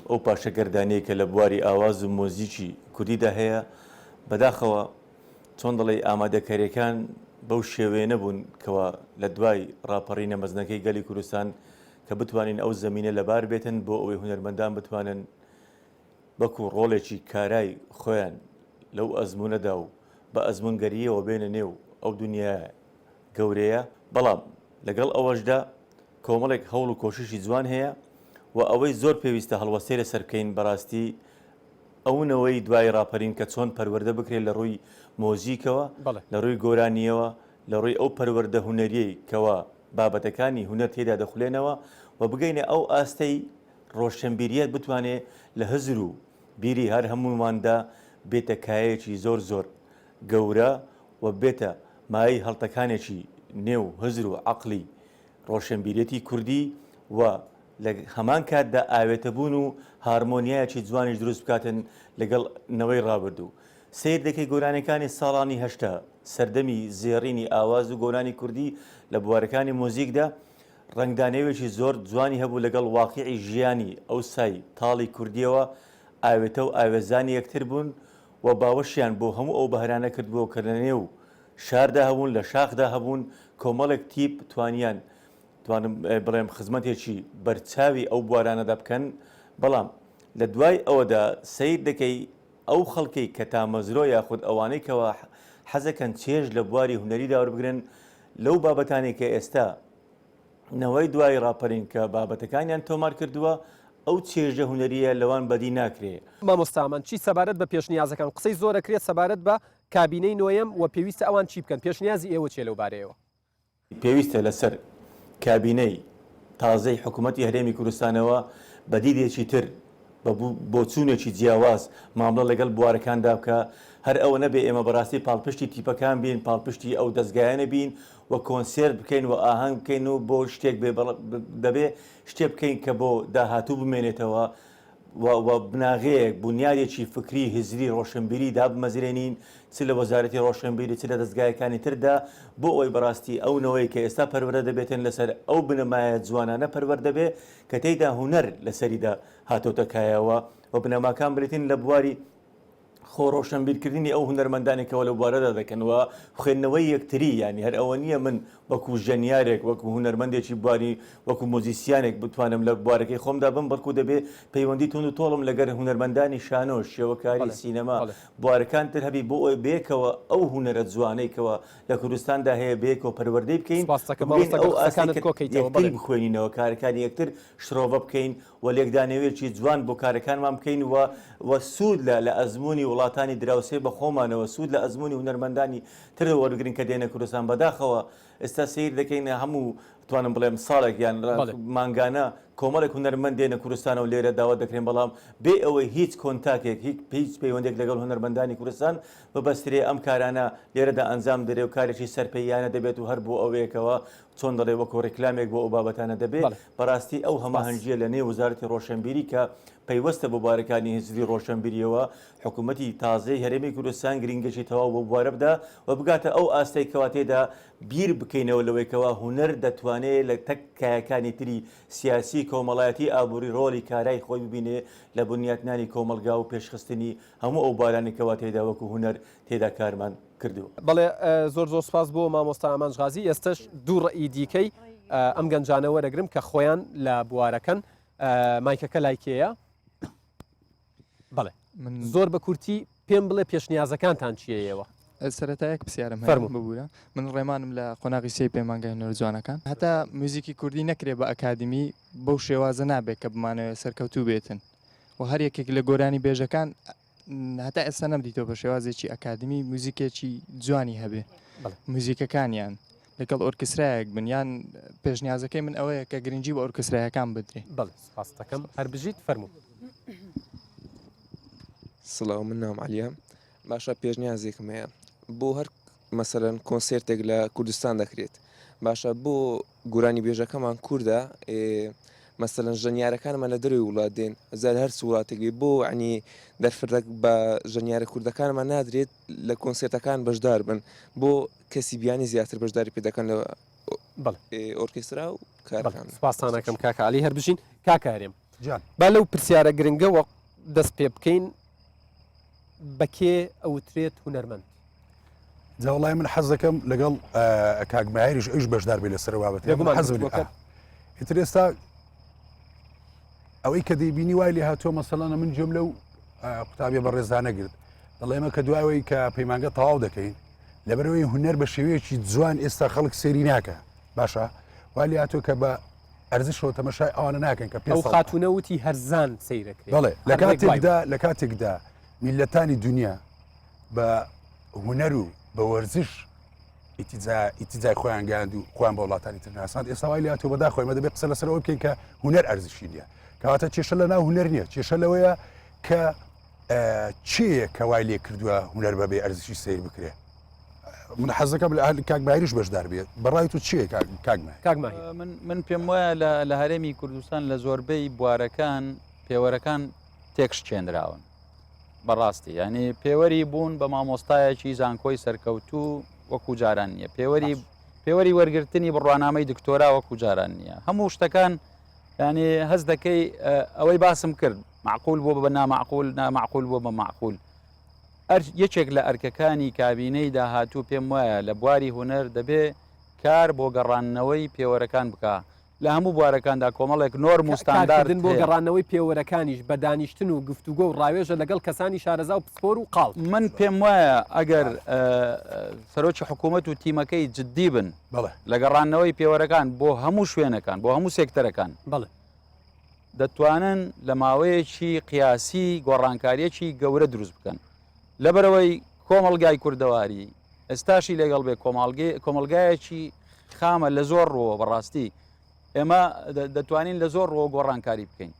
ئەو پاشەگەردانەیە کە لە بواری ئاواز و مۆزیکی کوردیدا هەیە بەداخەوە چۆن دەڵێ ئامادەکاریەکان بەو شێوەیە نەبوون کەوە لە دوای ڕاپەڕینە مەزنەکەی گەلی کوردستان کە بتوانین ئەو زەمینە لەبار بێتن بۆ ئەوەی هونەرمەندان بتوانن بەکو ڕۆڵێکی کارای خۆیان لەو ئەزمونەدا و بە ئەزمونگەریەوە بێنە نێو ئەو دنیا گەورەیە بەڵام لەگەڵ ئەوەشدا کۆمەڵێک هەوڵ و کۆششی جوان هەیە و ئەوەی زۆر پێویستە هەڵوەستێ لە سەرکەین بەڕاستی ئەوونەوەی دوای ڕاپەرین کە چۆن پەروەردە بکرێت لە ڕووی مۆزیکەوە لە ڕووی گۆرانیەوە لە ڕووی ئەو پەروەردە هونەریەی کەوە بابەتەکانی هونەر تێدا دەخولێنەوە و بگەینە ئەو ئاستەی ڕۆشنبیریەت بتوانێت لە هەزر و بیری هەر هەموماندا بێتە کایەکی زۆر زۆر گەورە و بێتە مای هەڵتەکانێکی نێو هەزر و عەقلی ڕۆشنبیرەتی کوردی و لە هەمان کاتدا ئاوێتەبوون و هارمۆنیایەکی جوانیش دروست بکاتن لەگەڵ نەوەی ڕابردوو سیر دەکەی گۆرانەکانی ساڵانی هەشتا سەردەمی زێڕینی ئاواز و گۆرانی کوردی لە بوارەکانی مۆزیکدا ڕنگدانەوێکی زۆر جوانی هەبوو لەگەڵ واقعی ژیانی ئەو سای تاڵی کوردیەوە ئاوێتە و ئاوێزانی یەکتر بوون و باوەشیان بۆ هەموو ئەو بەهرانە کردبووە کە لە نێو شاردا هەبوون لە شاخدا هەبوون کۆمەڵێک تیپ توانیان توانم بڵێم خزمەتێکی بەرچاوی ئەو بوارانەدا بکەن بەڵام لە دوای ئەوەدا سیر دەکەی ئەو خەڵکی کە تامەزرۆ یاخود ئەوانەی کەەوە حەزەکەن چێژ لە بواری هونەریدا وەربگرن لەو بابەتانی کە ئێستا نەوەی دوای ڕاپەرین کە بابەتەکانیان تۆمار کردووە ئەو چێژە هوەریە لەوان بەدی ناکرێ. مامۆستامان چی سەبارەت بە پێشنیازەکان قسەی زۆرەکرێت سەبارەت بە کابینەی نوێیەم و پێویستە ئەوان چی بکەن پێشنیازی ئێوە چێ لەو بارەیەوە پێویستە لەسەر کابینەی تازەی حکوومەتتی هەرێمی کوردستانەوە بەدیدێکی تر بۆ چوونێکی جیاواز ماملە لەگەڵ بوارەکاندا بکە هەر ئەوە نەبێ ئێمە بەڕاستی پاڵپشتی تیپەکان بین پاڵپشتی ئەو دەستگایانە بین و کۆنسێرت بکەین و ئاهەنگ بکەین و بۆ شتێک دەبێ شتێ بکەین کە بۆ داهاتوو بمێنێتەوە و بناغەیەک بنیادێکی فکری هزری ڕۆشنبیری دابمەزرێنین چ لە وەزارەتی ڕۆشنبیری چ لە دەستگایەکانی تردا بۆ ئەوی بەڕاستی ئەوەوەی کە ئێستا پەروەرە دەبێتن لەسەر ئەو بنەمایە جوانانە پەروەەر دەبێ کە تێیدا هوەر لەسەریدا هاتۆتەکایەوە و بنەماکان بێتین لە بواری خۆڕۆشنبیرکردنی ئەو هوەرمەندانێکەوە لە بوارەدا دەکەنەوە خوێندنەوەی یەکتری ینی هەر ئەوە نییە من وەکو ژەنیارێک وەکو هوەرمەندێکی بواری وەکو مۆزیسیانێک بتوانم لە بوارەکەی خۆمدا بم بەڵکو دەبێ پەیوەندی تون و تۆڵم لەگەر هوەرمەندانی شانۆ شێوەکاری سینەما بوارەکان تر هەبی بۆ ئەوی بێکەوە ئەو هوەرە جوانەیەکەوە لە کوردستاندا هەیە بێکەوە پەروەردەی بکەین یەکتری بخوێنینەوە کارەکانی یەکتر شرۆڤە بکەین و لێکدانەوێکی جوان بۆ کارەکانمان بکەین و سوود لە ئەزمموی وڵاتانی دراوسێ بە خۆمانەوە سوود لە ئەزمموی هوەرمەندانی تر وەرگرین کە دێنە کوردستان بەداخەوە ئێستا سیر دەکەینە هەموو توانم بڵێم ساڵێک یان مانگانە کۆمەڵێک هوەرمەند دێنە کوردستانە و لێرە داوت دەکرێن بەڵام بێ ئەوەی هیچ کۆنتاکێک هیچ پەیوەندێک لەگەڵ هوەرمەندانی کوردستان بەبەسترێ ئەم کارانە لێرەدا ئەنجام دەرێ و کارێکی سەرپەیانە دەبێت و هەر بۆ ئەوەیەکەوە چۆن دەڵێ وەکو ڕێکلامێک بۆ ئەو بابەتانە دەبێت بەڕاستی ئەو هەماهەنگیە لە نێو وزارەتی ڕۆشنبیری کە پەیوەستە بۆ بارەکانی هزری ڕۆشنبیریەوە حکوومەتی تازەی هەرێمی کوردستان گرنگەشی تەواو بۆ بوارە بدا و بگاتە ئەو ئاستەی کەواتێدا بیر بکەینەوە لەوەیکەوە هوەر دەتوانێت لە تەکایەکانی تری سیاسی کۆمەڵایەتی ئابووری ڕۆلی کارای خۆی ببینێ لە بنیاتنانی کۆمەلگا و پێشخستنی هەموو ئەو بارانی کەوا تێدا وەکو هوەر تێدا کارمان کردووە. بەڵێ زۆر سپاس بۆ مامۆستا ئامانجغازی ئێستش دوو ڕئی دیکەی ئەم گەنجانە وەرەگرم کە خۆیان لە بوارەکەن مایکەکە لایکەیە بەڵێ زۆر بە کورتی پێم بڵێ پێشنیازەکانتان چیەوە سەرەتایەک پرسیارم هەیە ببوورە من ڕێمانم لە قۆناغی سێ پەیمانگای نەرجوانەکان هەتا موزیکی کوردی نەکرێ بە ئەکادمی بەو شێوازە نابێت کە بمانەوە سەرکەوتوو بێتن و هەر یەکێک لە گۆرانی بێژەکان هەتا ئێستا نەمدیتەوە بە شێوازێکی ئەکادمی موزیکێکی جوانی هەبێ موزیکەکانیان لەگەڵ ئۆرکسترایەک بن یان پێشنیازەکەی من ئەوەیە کە گرنگی بە ئۆرکسترایەکان بدرێ بەڵێ سپاس دەکەم هەر بژیت فەرموو سڵاو من ناوم عەلیە باشە پێشنیازێکم هەیە بۆ هەر مەسەلەن کۆنسێرتێک لە کوردستان دەکرێت باشە بۆ گۆرانی بێژەکەمان کووردە مەسەلەن ژەنیارەکانمان لە دەروی وڵات دێن زار هەر وڵاتێک بێ بۆ عنی دەرفردەك بە ژەنیارە کوردەکانمان نادرێت لە کۆنسێرتەکان بەشدار بن بۆ کەسی بیانی زیاتر بەشداری پێ دەکەن لە ئۆرکسترا و کارەکان سپاسانەکەم کاکە عەلی هەر بژین کاکارێم با لەو پرسیارە گرنگەوە دەست پێ بکەین بەکێ ئەوترێت هوەرمەند جاوڵای من حەز دەکەم لەگەڵ کاکماهێریش ئەوش بەشدار بێ لەسەر بابەت ئیتر ئێستا ئەوەی کە دەیبینی وای لێ هاتووە مەسەڵانە من جۆم لەو قوتابیە بە ڕێزانە گرت دەڵێمە کە دوایەوەی کە پەیمانگە تەواو دەکەین لەبەرەوەی هوەر بە شێوەیەکی جوان ئێستا خەڵک سێری ناکە باشە وای لێ هاتووە کە بە ئەرزشەوە تەمەشای ئەوانە ناکەن کە پێ خاتونەوتی هەرزان سەیرەکرێت بەڵێ لە کاتێکدا میلەتانی دنیا بە هوەر و بە وەرزش ئیتیجای خۆیان گەاند و خۆیان بە وڵاتانی ترناسان ئێستا وای لێ هاتووە بەدا خۆی مە دەبێت قسە لەسەرەوە بکەین کە هوەر ئەرزشی نییە کەواتە کێشە لە ناو هوەر نییە کێشە لەوەیە کە چیە کە وای لێ کردووە هوەر بەبێ ئەرزشی سیر بکرێ من حەزەکەم لە کاکماهێریش بەشدار بێت بەڕای تو چییە کاکماهێر من پێم وایە لە هەرێمی کوردستان لە زۆربەی بوارەکان پێوەرەکان تێکش چێنراون بەڕاستی ینی پێوەری بوون بە مامۆستایەکی زانکۆی سەرکەوتوو وەکو جاران نییە پێوەری وەرگرتنی بڕوانامەی دکتۆرا وەکو جاران نییە هەموو شتەکان ینی هەز دەکەی ئەوەی باسم کرد معقول بۆ بە نامعقول نامعقول بۆ بە معقول یەکێک لە ئەرکەکانی کابینەی داهاتوو پێم وایە لە بواری هوەر دەبێ کار بۆ گەڕانەوەی پێوەرەکان بکە لە هەموو بوارەکاندا کۆمەڵێک نۆرم و ستانداردن بۆ گەڕانەوەی پێوەرەکانیش بە دانیشتن و گفتوگۆ و ڕاوێژە لەگەڵ کەسانی شارەزا و پسپۆر و قاڵ من پێم وایە ئەگەر سەرۆکی حکوومەت و تیمەکەی جددی بن لە گەڕانەوەی پێوەرەکان بۆ هەموو شوێنەکان بۆ هەموو سێکتەرەکان بڵێ دەتوانن لە ماوەیەکی قیاسی گۆڕانکاریەکی گەورە دروست بکەن لەبەرەوەی کۆمەلگای کوردەواری ئێستاشی لەگەڵ بێ کۆمەلگایەکی خامە لە زۆر ڕۆوە بەڕاستی ئێمە دەتوانین لە زۆر ڕۆ گۆڕانکاری بکەین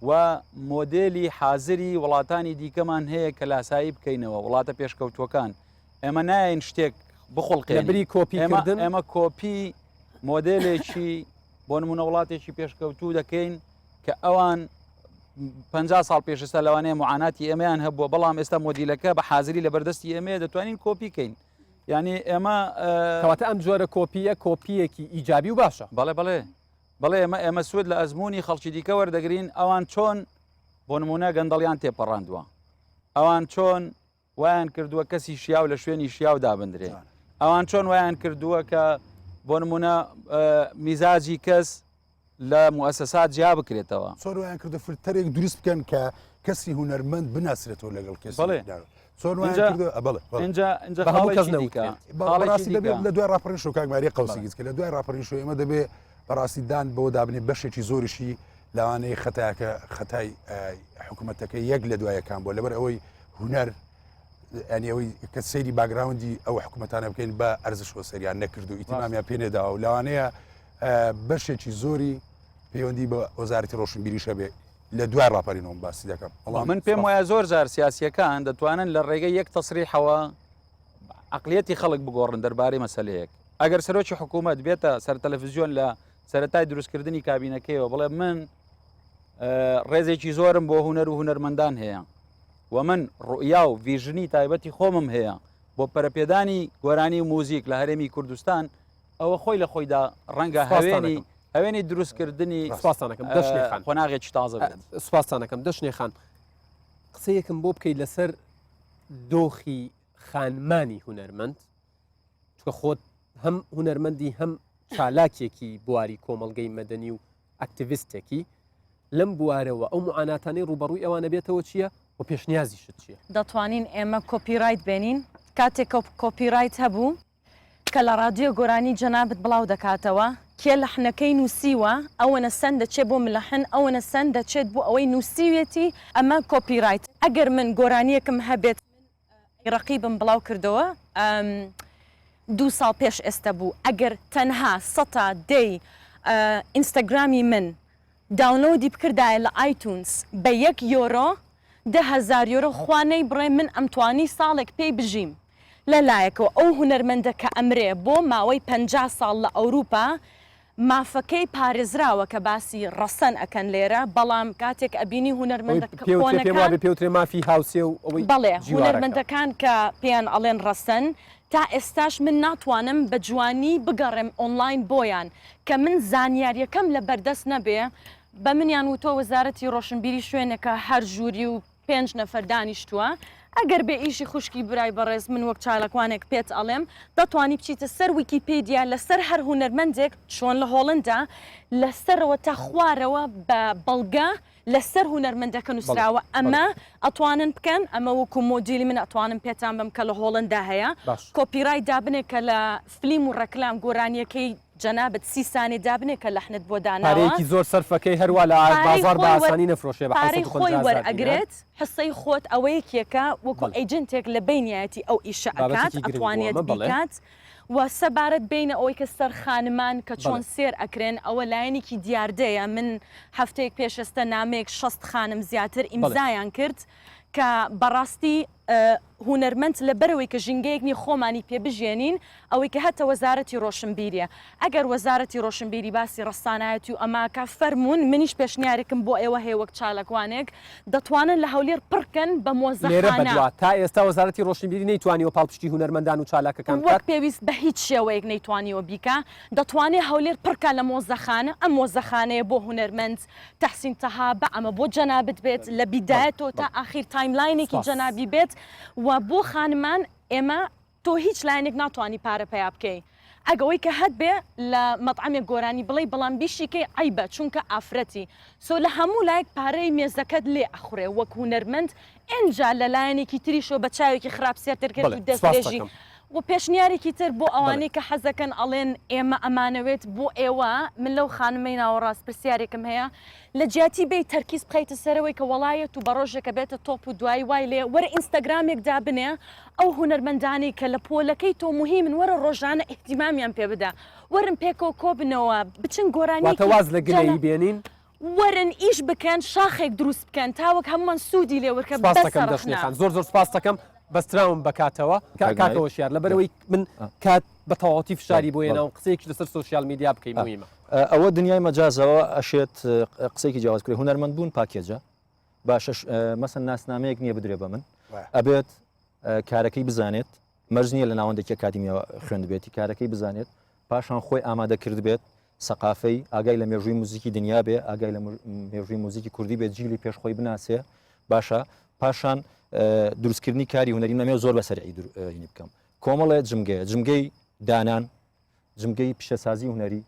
و مۆدلی حازری وڵاتانی دیکەمان هەیە کە لاسایی بکەینەوە وڵاتە پێشکەوتوەکان ئێمە نایەن شتێک بخڵقێنبری کۆپیکردن ئێمە کۆپی مۆدلێکی بۆ نمونە وڵاتێکی پێشکەوتوو دەکەین کە ئەوان 50 ساڵ پێشستا لەوانەیە معاناتی ئێمەیان هەبووە بەڵام ئێستا مۆدیلەکە بە حازری لە بەردەستی ئێمە دەتوانین کۆپیکەین یعنی ئێمە کەواتە ئەم جۆرە کۆپیە کۆپیەکی ئیجابی و باشە بەڵێ ئێمە سوود لە ئەزمموی خەڵکی دیکە وەردەگرین ئەوان چۆن بۆ نمونە گەندەڵیان تێپەڕاندووە ئەوان چۆن وایان کردووە کەسی شیاو لە شوێنی شیاو دابدرێ ئەوان چۆن وایان کردووە کە بۆ نمونە میزاجی کەس لە مؤسسات جیا بکرێتەوە چۆن وایان کردو فلتەرێک دروست بکەن کە کەسی هونەرمەند بناسرێتەوە لەگەڵ کەس بەڕاستی دەبێت لە دوای ڕاپەڕینشۆ کاگماری قەوسیگیز کە لە دوای ڕاپەڕینشۆ ئێمە دەبێت بەڕاستیدان بۆ دابنێ بەشێکی زۆریشی لەوانەیە خەتایەکە خەتای حکوومەتەکە یەک لە دوایەکان بۆ لەبەر ئەوەی هونەر ئەنی ئەوەی کە سەیری باگراوندی ئەو حکوومەتانە بکەین بە ئەرزشۆ سەریان نەکرد و ئیتیمامیان پێنێداوە و لەوانەیە بەشێکی زۆری پەیوەندی بە وەزارەتی ڕۆشنبیریشە بێ لە دوای ڕاپەرینەوە باسی دەکەم من پێم وایە زۆر جار سیاسیەکان دەتوانن لە ڕێگەی یەک تەسریحەوە عقلیەتی خەڵک بگۆڕن دەربارەی مەسەلەیەک ئەگەر سەرۆکی حکوومەت بێتە سەر تەلەڤیزیۆن لە سەرەتای دروستکردنی کابینەکەیەوە بڵێ من ڕێزێکی زۆرم بۆ هونەر و هونەرمەندان هەیە و من ڕوئیا و ڤیژنی تایبەتی خۆمم هەیە بۆ پەرەپێدانی گۆرانی و موزیک لە هەرێمی کوردستان ئەوە خۆی لە خۆیدا ڕەنگە هەوێنی دروستکردنی خۆناغێکی تازە سوپاسانەکەم دەشنێ خان قسەیەکم بۆ بکەیت لەسەر دۆخی خانمانی هونەرمەند چکە خۆت هەم هونەرمەندی هەم چالاکێکی بواری کۆمەڵگەی مەدەنی و ئەکتیڤیستێکی لەم بوارەوە ئەو معاناتانەی ڕوبەڕووی ئەوانە بێتەوە چییە و پێشنیازیشت چییە دەتوانین ئێمە کۆپیرایت بێنین کاتێک کۆپیرایت هەبوو کە لە ڕادیۆ گۆرانی جەنابەت بڵاو دەکاتەوە کێ لەحنەکەی نووسیوە ئەوەنە سند دەچێت بۆ ملەحن ئەوەنە سند دەچێت بۆ ئەوەی نووسیوێتی ئەمە کۆپیرایت ئەگەر من گۆرانیەکم هەبێت ڕقیبم بڵاو کردەوە 2 ساڵ پێش ئێستا بوو ئەگەر تەنها سەتا دەی ئینستاگرامی من داونلۆدی بکردایە لە ئایتونس بە 1 یۆرۆ 10,000 یۆرۆ خوانەی بڕێ من ئەمتوانی ساڵێک پێی بژیم لەلایەکەوە ئەو هونەرمەندە کە ئەمرێ بۆ ماوەی 50 ساڵ لە ئەوروپا مافەکەی پارێزراوە کە باسی ڕەسەن ئەکەن لێرە بەڵام کاتێک ئەبینی هونەرمەندەکەی مافی هاوسێ و بەڵێ هونەرمەندەکان کە پێیان ئەڵێن ڕەسەن تا ئێستاش من ناتوانم بە جوانی بگەڕێم ئۆنلاین بۆیان کە من زانیاریەکەم لە بەردەست نەبێ بە منیان وتۆ وەزارەتی ڕۆشنبیری شوێنەکە هەر ژووری و 5 نەفەر دانیشتووە ئەگەر بێ ئیشی خوشکی برای بەڕێز من وەک چالەکوانێک پێت ئەڵێم دەتوانی بچیتە سەر ویکیپیدیا لەسەر هەر هونەرمەندێک چۆن لە هۆڵندا لەسەرەوە تا خوارەوە بە بەڵگە لەسەر هونەرمەندەکە نووسراوە ئەمە ئەتوانن بکەن ئەمە وەکو مۆجیلی من ئەتوانم پێتان بم کە لە هۆڵندا هەیە کۆپیرای دابنێ کە لە فلیم و ڕەکلام گۆرانیەکەی جەنابەت 30 سانێ دابنێ کە لەحنت بۆ داناوە زۆر سەرفەکەی هەروە لە بازار بە ئاسانی نەفرۆشێ پارەی خۆی وەرئەگرێت حسەی خۆت ئەوەیەکێکە وەکو ئەیجنتێک لە بینایەتی ئەو ئیشە ئەکات ئەتوانێت بکات و سەبارەت بینە ئەوەی کە سەر خانمان کە چۆن سێر ئەکرێن ئەوە لایەنێکی دیاردەیە من هەفتەیەک پێشەستە نامەیەک 6 خانم زیاتر ئیمزایان کرد کە بەڕاستی هونەرمەند لە بەرەوەی کە ژینگەیەکنی خۆمانی پێبژێنین ئەوەی کە هەتە وەزارەتی ڕۆشنبیریە ئەگەر وەزارەتی ڕۆشنبیری باسی ڕستانایەتی و ئەماکە فەرمونون منیش پێشنیارێکم بۆ ئێوە هەیە وەک چالەکوانێک دەتوانن لە هەولێر پڕکەن بە مۆزەخانە تا ئێستا وەزارەتی ڕۆشنبیری نەیتوانیوە پاڵپشتی هونەرمەندان و چالاکەکان وەک پێویست بە هیچ شێوەیەک نەیتوانیوە بیکە دەتوانێت هەولێر پڕکە لە مۆزەخانە ئەم مۆزەخانەیە بۆ هونەرمەند تەحسین تەها بە ئەمە بۆ جەنابەت بێت لە بیدایەتەوە تا ئاخیر تایملاینێکی جەنابی بێت و بۆ خانمان ئێمە تۆ هیچ لایەنێک ناتوانانی پارە پێیا بکەی ئەگەوەی کە هەت بێ لە مەطعمێک گۆرانی بڵێ بەڵام بیشیکەی ئایبە چونکە ئافرەتی سۆ لە هەموو لایەک پارەی مێزەکەت لێ ئەخورێ وەک هونەرمەند ئینجا لە لایەنێکی تریشۆ بە چاوێکی خراپ سێتر کرد و دەستێژی و پێشنیارێکی تر بۆ ئەوانەی کە حەزەکەن ئەڵێن ئێمە ئەمانەوێت بۆ ئێوە من لەو خانمەی ناوەڕاست پرسیارێکم هەیە لە جیاتی بێ تەرکیز بخەیتە سەرەوەی کە وەڵایەت و بە ڕۆژێکە بێتە تۆپ و دوای وای لێ وەرە ئینستاگرامێکدا بنێ ئەو هونەرمەندانی کە لە پۆلەکەی تۆ مهمن وەرە ڕۆژانە ئیحتیمامیان پێ بدە وەرن پێکەوە کۆ بنەوە بچن گۆرانی واز لە گلەیی بێنین وەرن ئیش بکەن شاخێک دروست بکەن تاوەک هەمومان سوودی لێوەکە بەسەکەم دەشنیخان زۆر سپاس دەکەم بەستراوم بکاتەوە کاکەوە شیار لەبەرەوەی من کات بە تەواوەتی فشاری بۆ ێناو قسەیەکی لەسەر سوسیال میدیا بکەین مویمە ئەوە دنیای مەجازەوە ئەشێت قسێکی جیاوازکردی هونەرمەند بوون پاکێجە باشە مەسەن ناسنامەیەک نییە بدرێ بە من ئەبێت کارەکەی بزانێت مەرج نییە لە ناوەندێکی ئەکادیمیەوە خوێندبێتی کارەکەی بزانێت پاشان خۆی ئامادە کرد بێت سەقافەی ئاگای لە مێژووی موزیکی دنیا بێ ئاگای لە مێژووی موزیکی کوردی بێت جیلی پێشخۆی بناسێ باشە پاشان دروستکردنی کاری هونەری نەمێ زۆر بەسەرعی بکەم کۆمەڵێ جمگەی دانان جمگەی پیشەسازی هونەری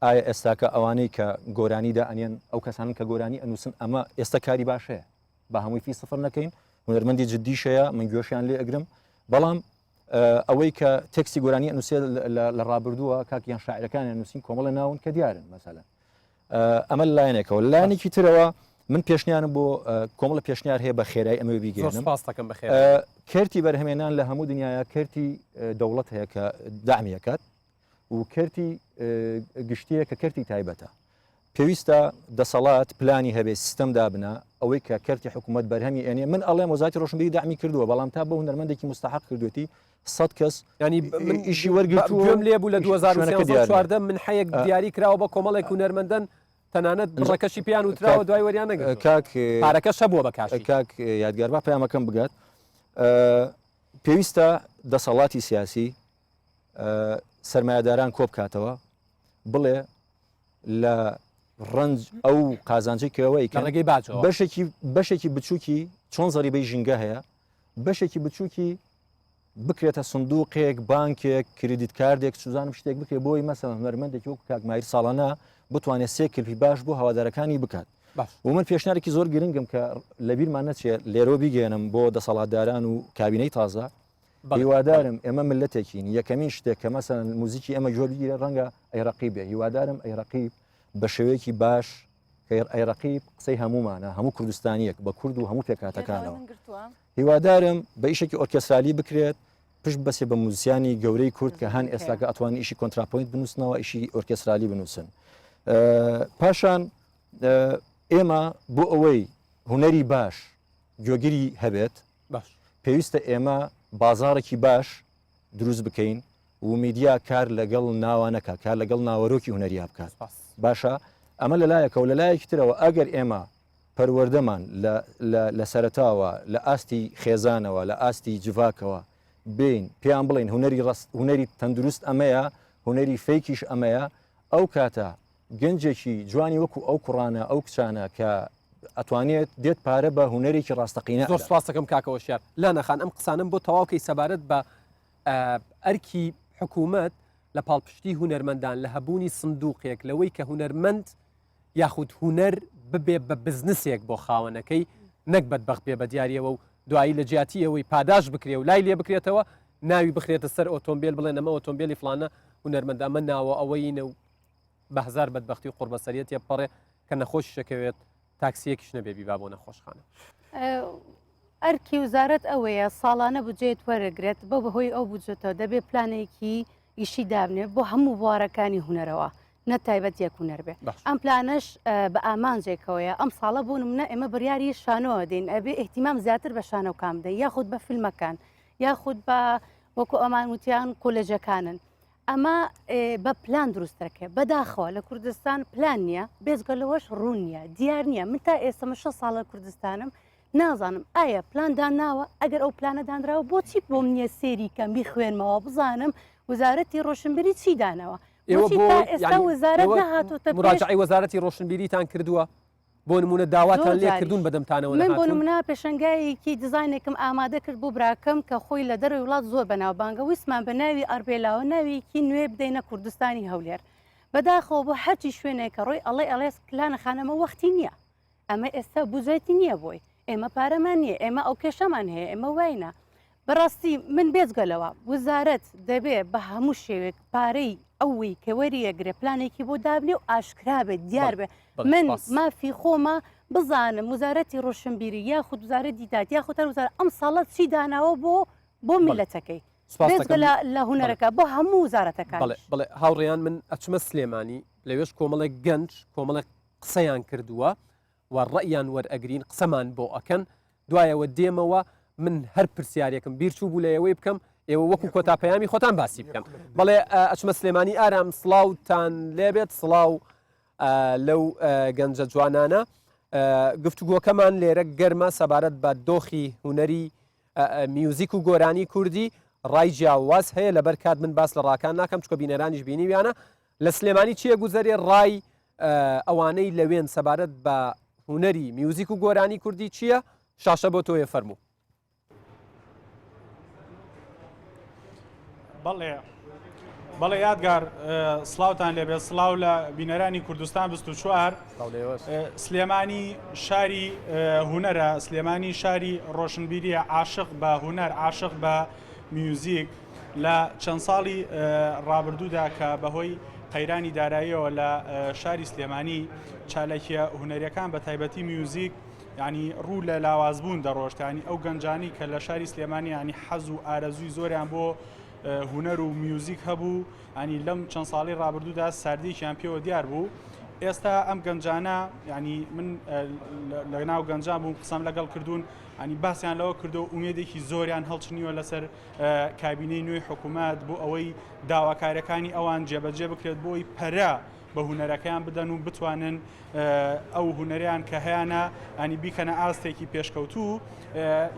ئایا ئێستاکە ئەوانەی کە گۆرانیدا ئەنێن ئەو کەسانن کە گۆرانی ئەنووسن ئەمە ئێستا کاری باشەیە بە هەمووی فی سفر نەکەین هونەرمەندی جددیشەیە من گوێشیان لێ ئەگرم بەڵام ئەوەی کە تێکسی گۆرانی ئەنووسێت لە ڕابردووە کاکیان شاعرەکان نووسین کۆمەڵە ناون کە دیارن مەسەلەن ئەمە لایەنێکەوە لایەنێکی ترەوە من پێشنیانم بۆ کۆمەڵە پێشنیار هەیە بە خێرای ئەمە بیگەێنم کەرتی بەرهەمێنان لە هەموو دنیاە کەرتی دەوڵەت هەیە کە دامیەکات و کەرتی گشتیە کە کەرتی تایبەتە پێویستە دەسەڵات پلانی هەبێ سیستەم دابنا ئەوەی کە کەرتی حکوومەت بەرهەمی ئەنێ من ئەڵێم وەزارەتی ڕۆشنبیری دامی کردووە بەڵام تا بە هونەرمەندێکی مستحق کردوێتی 100 کەس ینی من ئیشی وەرگرتوم لێ بوو لە 2014 من حەیەک دیاری کراوە بە کۆمەڵێک هونەرمەندن تەنانەت بڕەکەشی پیان وتراوە دوای وەریان نەگەن پارەکە شەبووە بەکاشی کاک یادگار با پەیامەکەم بگات پێویستە دەسەڵاتی سیاسی سەرمایه‌داران کۆ بکاتەوە بڵێ لە ڕنج ئەو قازانجی کەوەی بەشێکی بچووکی چۆن زەریبەی ژینگە هەیە بەشێکی بچووکی بکرێتە سندوقێک بانکێک کردیت کاردێک سوزانم شتێک بکرێت بۆی مەسەڵ هونەرمەندێکی وەکو کاکمایر ساڵانە بتوانێت 3 کلپی باش بۆ هەوادارەکانی بکات و من پێشنارێکی زۆر گرنگم کە لە بیرمان نەچێت لێرۆ بیگەێنم بۆ دەسەڵاتداران و کابینەی تازە هیوادارم ئێمە ملەتێکین یەکەمین شتێک کە مەسەن موزیکی ئەمە جۆبیگیرە ڕەنگە ئەیڕقی بێ هیوادارم ئەیڕقی بە شێوەیەکی باش ئەیڕقی قسەی هەمومانە هەموو کوردستانیەک بە کورد و هەموو پێکاتەکانەوە هیوادارم بە ئیشێکی ئۆرکێسترالی بکرێت پشت بەسێ بە موزیسیانی گەورەی کورد کە هەن ئێستاکە ئەتوانی ئیشی کۆنتراپۆینت بنووسنەوە ئیشی ئۆرکێسترالی بنووسن پاشان ئێمە بۆ ئەوەی هونەری باش گوێگیری هەبێت پێویستە ئێمە بازارێکی باش دروست بکەین و میدیا کار لەگەڵ ناوانەکە کار لەگەڵ ناوەرۆکی هونەریا بکات باشە ئەمە لەلایەکە و لەلایەکی ترەوە ئەگەر ئێمە پەروەردەمان لە سەرتاوە لە ئاستی خێزانەوە لە ئاستی جڤاکەوە بین پێیان بڵین هونەری تەندروست ئەمەیە هونەری فەیکیش ئەمەیە ئەو کاتە گەنجێکی جوانی وەکو ئەو کوڕانە ئەو کچانە کە ئەتوانێت دێت پارە بە هونەرێکی ڕاستەقینە زۆر سپاس دەکەم کاکەوە شیار لا نەخان ئەم قسانم بۆ تەواوکەی سەبارەت بە ئەرکی حکوومەت لە پاڵپشتی هونەرمەندان لە هەبوونی سندوقێک لەوەی کە هونەرمەند یاخود هونەر ببێ بە بزنسێک بۆ خاوەنەکەی نەک بەدبەخت بێ بە دیارەوە و دوایی لە جیاتیەوەی پاداش بکرێ و لای لێ بکرێتەوە ناوی بخرێتە سەر ئۆتۆمبیل بڵێن ئەمە ئۆتۆمبیلی فلانە هونەرمەند ئەمە ناوە ئەوەینە و بە هزار بەدبەختی و قوربەسەریەتە پەڕێ کە نەخۆش شەکەوێت تاکسیەکیش نەبێبی با بۆ نەخۆشخانە ئەرکی وزارەت ئەوەیە ساڵانە بجێت وەرەگرێت بە بەهۆی ئەو بجێتەوە دەبێت پلانێکی ئیشی دابنێ بۆ هەموو بوارەکانی هوەرەوە نەتایبەت یەک هوەر بێ ئەم پلانش بە ئامانجێکەوەیە ئەم ساڵە بوون منە ئێمە بڕیاری شانەوە دێن ئەبێ احتیمام زیاتر بە شانە و کام دەین یاخود بە فیلمەکان یاخود بە وەکو ئەمان وتیان کۆلێجەکانن ئەمە بە پلان دروستەکە بەداخەوە لە کوردستان پلان نییە بێزگەلەوەش ڕوون نییە دیار نییە من تا ئێستا 6 ساڵە کوردستانم نازانم ئایا پلاندان ناوە ئەگەر ئەو پلانە دانراوە بۆچی بۆم نییە سێری کەم بیخوێنمەوە بزانم وزارەتی ڕۆشنبیری چی دانەوە ئێستا وزارەت نهاتۆتە مراجعی وەزارەتی ڕۆشنبیریتان کردووە بۆ نمونە داواتان لێ کردوون بەدەمتانەوە من بۆ نمونە پێشنگایەکی دیزاینێکم ئامادە کرد بۆ براکەم کە خۆی لە دەروی وڵات زۆر بەناوبانگە ویسمان بە ناوی ئەربێلاوە ناویکی نوێ بدەینە کوردستانی هەولێر بەداخەوە بۆ هەرچی شوێنێکە ڕۆی ئەڵێ ئەڵێس کلانە خانەمە وەختی نییە ئەمە ئێستا بوجێتی نییە بۆی ئێمە پارەمان نییە ئێمە ئەو کێشەمان هەیە ئێمە واینە بەڕاستی من بێزگەلەوە وزارەت دەبێ بە هەموو شێوێک پارەی ئەوەی کە وەریەگرێ پلانێکی بۆ دابنێ و ئاشکرا بێت دیار بێ من مافی خۆمە بزانم وزارەتی ڕۆشنبیری یاخود وزارەت دیدات یاخود وزارە ئەم ساڵەت چی داناوە بۆ میلەتەکەی لە هوەرەکە بۆ هەموو وزارەتەکان بڵێ هاوڕێیان من ئەچمە سلێمانی لەوێش کۆمەڵێک گەنج کۆمەڵێک قسەیان کردووە و ڕەیان وەرئەگرین قسەمان بۆ ئەکەن دوایەوە دێمەوە من هەر پرسیارێکم بیرچوو بوو لە ئێوەی بکەم ئێوە وەکو کۆتاپەیامی خۆتان باسی بکەم بەڵێ ئەچمە سلێمانی ئارام سڵاوتان لێبێت سڵاو لەو گەنجە جوانانە گفتوگۆکەمان لێرە گەرمە سەبارەت بە دۆخی هوەری میوزیک و گۆرانی کوردی ڕای جیاواز هەیە لەبەر کات من باس لە ڕاکان ناکەم چکە بینەرانیش بینیویانە لە سلێمانی چیە گوزەرێ ڕای ئەوانەی لەوێن سەبارەت بە هوەری میوزیک و گۆرانی کوردی چییە؟ شاشە بۆ تۆیە فەرموو. بەڵێ یادگار سلااوان لێبێت سلااو لە بینەرانی کوردستان 24 سلێمانی شاری هوەرە سلێمانی شاری ڕۆشنبیریە عاشق بە هوەر عاشق بە میوزیک لە چەند ساڵی ڕابردوودا کە بەهۆی قەیرانی داراییەوە لە شاری سلێمانی چالەکیە هوەریەکان بە تایبەتی میوزیک ینی ڕوو لە لاوازبوون دەڕۆشتانی ئەو گەنجانی کە لە شاری سلێمانی ینی حەز و ئارەزووی زۆریان بۆ هوەر و میوزیک هەبوو ئەنی لەم چەند ساڵی ڕابردوودا ساردێکیان پێوە دیار بوو ئێستا ئەم گەنجانە ینی من لە ناو گەنجان بووم قسەم لەگەڵ کردوون ئەنی باسییان لەوە کردو و ئومێدێکی زۆریان هەڵچنیوە لەسەر کابینەی نوێی حکوومەت بۆ ئەوەی داواکارەکانی ئەوان جێبەجێ بکرێت بۆی پەرە بە هوەرەکەیان بدەن و بتوانن ئەو هوەریان کە هەیەە ئەنی بیکەنە ئاستێکی پێشکەوتوو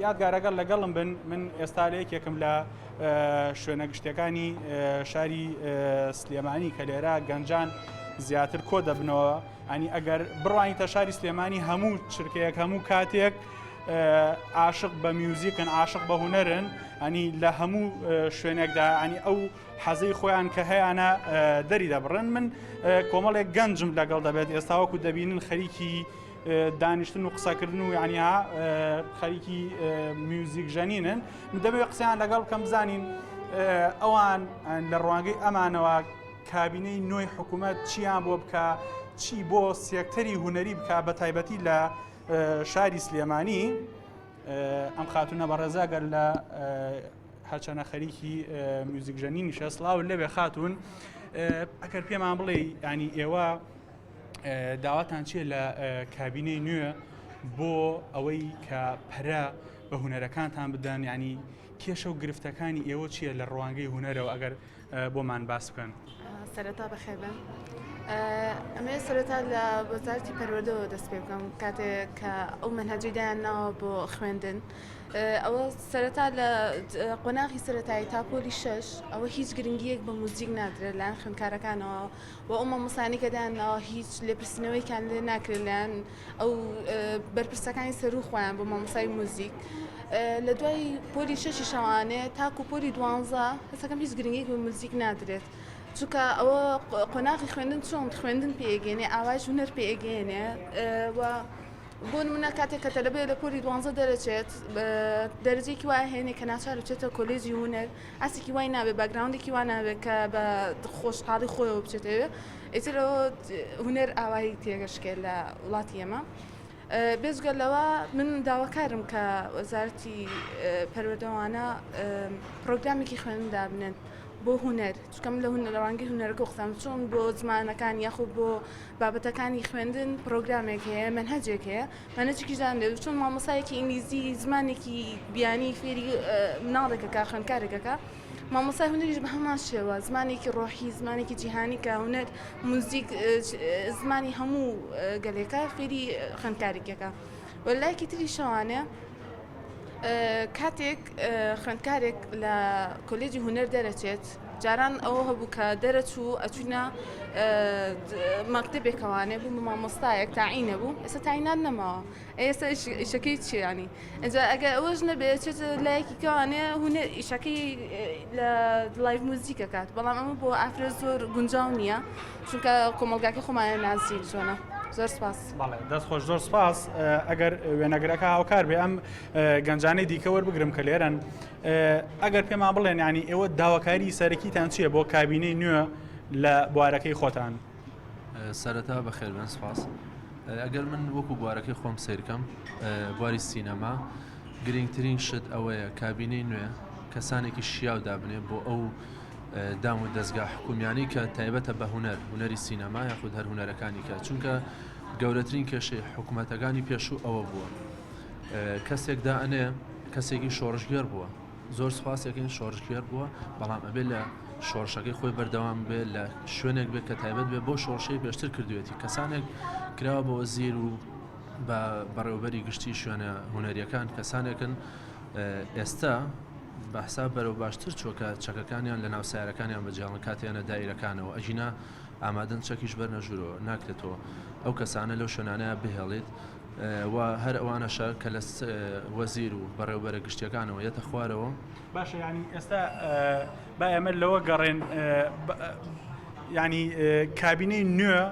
یادگارەگەڵ لەگەڵم بن من ئێستا لە یەکێکم لە شوێنە گشتەکانی شاری سلێمانی کە لێرە گەنجان زیاتر کۆ دەبنەوە ئەنی ئەگەر بڕوانیتە شاری سلێمانی هەموو چرکەیەک هەموو کاتێک عاشق بە میوزیکن عاشق بە هوەرن ئەنی لە هەموو شوێنێکدا ئەنی ئەو حەزەی خۆیان کە هەیەە دەری دەبڕن من کۆمەڵێک گەنجم لەگەڵ دەبێت ئێستا وەکو دەبینن خەریکی دانیشتن و قسەکردن و یعنیها خەریکی میوزیک ژەنینن دەبێت قسەیان لەگەڵ کەم بزانین ئەوان لە ڕوانگەی ئەمانەوە کابینەی نوێی حکوومەت چیان بۆ بکە چی بۆ سێکتەری هوەری بکە بە تایبەتی لە شاری سلێمانی ئەم خاتونە بەڕێزاگەر لە هەرچەنە خەریکی میوزیک ژەنینی شە سڵاو لەبێ خاتون ئەگەر پێمان بڵێ ینی ئێوە داواتان چیە لە کابینەی نوێ بۆ ئەوەی کە پەرە بە هوەرەکانتان بدەن ینی کێشە و گرفتەکانی ئێوە چییە لە ڕوانگەی هوەرەوە ئەگەر بۆمان باس بکەن سەرەتا بەخێبن ئەمێ سەرەتا لە وەزارەتی پەروەردەوە دەست پێ بکەم کاتێک کە ئەو مەنهەجی دایانناوە بۆ خوێندن ئەوە سەرەتا لە قۆناغی سەرەتایی تا پۆلی 6 ئەوە هیچ گرنگیەک بە موزیک نادرێت لایەن خوێندکارەکانەوە و ئەو مامۆستانی کە دایانناوە هیچ لێپرسینەوەیکان لێ ناکرێت لایەن ئەو بەرپرسەکانی سەرروو خۆیان بۆ مامۆستای موزیک لە دوای پۆلی 6 شەوانێ تاکو پۆلی 12 هەستەکەم هیچ گرنگیەک بە موزیک نادرێت چونکە ئەوە قۆناغی خوێندن چۆن خوێندن پێگەێنێ ئاوای هوەر پێگەێنێ و بۆ نمونە کاتێک کە تەلەبێ لە پۆلی 12 دەرەچێت دەرەجێکی وای هێنێ کە ناچار بچێتە کۆلێجی هوەر ئاسێکی وای نابێت باگراوندێکی وان نابێت کە بە خۆشحاڵی خۆیەوە بچێتەوە ئیترەوە هوەر ئاوایی تێگەشکێ لە وڵاتی ئێمە بێزگەلەوە من داواکارم کە وەزارەتی پەروەردەوانە پرۆگرامێکی خوێندن دابنێن بۆ هوەر چکەم لە ڕوانگەی هوەرەکە قسەم چۆن بۆ زمانەکان یاخود بۆ بابەتەکانی خوێندن پرۆگرامێک هەیە منهەجێک هەیە منهەجێکی ژان لێت چۆن مامۆستایەکی ئینگلیزی زمانێکی بیانی فێری مناڵێکەکە خوێندکارێکەکە مامۆستای هوەریش بە هەمان شێوە زمانێکی ڕۆحی زمانێکی جیهانی کە هوەر موزیک زمانی هەموو گەلێکە فێری خوێندکارێکەکە وەلایەکی تری شەوانێ کاتێک خوێندکارێک لە کۆلێجی هوەر دەرەچێت جاران ئەوە هەبوو کە دەرەچوو ئەچوونە مەکتەبێکەوانێ بوو بە مامۆستایەک تاعینە بوو ئێستا تاعینات نەماوە ئێستا ئیشەکەی چیانی ئەجا ئەگەر ئەوەش نەبێت چێت لایەکی کەوانێ هوەر ئیشەکەی لە لایڤ موزیکە کات بەڵام ئەمە بۆ ئافرە زۆر گونجاو نییە چونکە کۆمەلگاکە خۆمانە نازیک چۆنە زۆر سپاس بەڵێ دەست خۆش زۆر سپاس ئەگەر وێنەگرەکە هاوکار بێ ئەم گەنجانەی دیکە وەربگرم کە لێرەن ئەگەر پێمان بڵێن ینی ئێوە داواکاری سەرەکیتان چییە بۆ کابینەی نوێ لە بوارەکەی خۆتان سەرەتا بەخێر بن سپاس ئەگەر من وەکو بوارەکەی خۆم سیرکەم بواری سینەما گرنگترین شت ئەوەیە کابینەی نوێ کەسانێکی شیاو دابنێ بۆ ئەو دام و دەستگا حکومیانی کە تایبەتە بە هوەری سینەما یاخود هەر هوەرەکانی کە چونکە گەورەترین کێشەی حکوومەتەکانی پێشوو ئەوە بووە کەسێک دائنێ کەسێکی شۆڕژگەر بووە زۆر سپاسێکین شۆڕژگەر بووە بەڵام ئەبێ لە شۆڕشەکەی خۆی بەردەوام بێ لە شوێنێک بێت کە تایبەت بێ بۆ شۆڕشەی پێشتر کردوێتی کەسانێک کراوە بە وەزیر و بە بەڕێوەبەری گشتی شوێنە هوەریەکان کەسانێکن ئێستا بەحسا بەرەو باشتر چۆکە چەکەکانیان لە ناو سیارەکانیان بەجیاڵن کاتیانە دایرەکانەوە ئەژینا ئامادەن چەکیش بەرنەژورەوە ناکرێتەوە ئەو کەسانە لەو شوێنانەیە بهێڵێت و هەر ئەوانەشە کە لە وەزیر و بەڕێوەبەرە گشتیەکانەوە یەتە خوارەوە باشە ینی ئێستا با ئێمە لەوە گەڕێن ینی کابینەی نوێ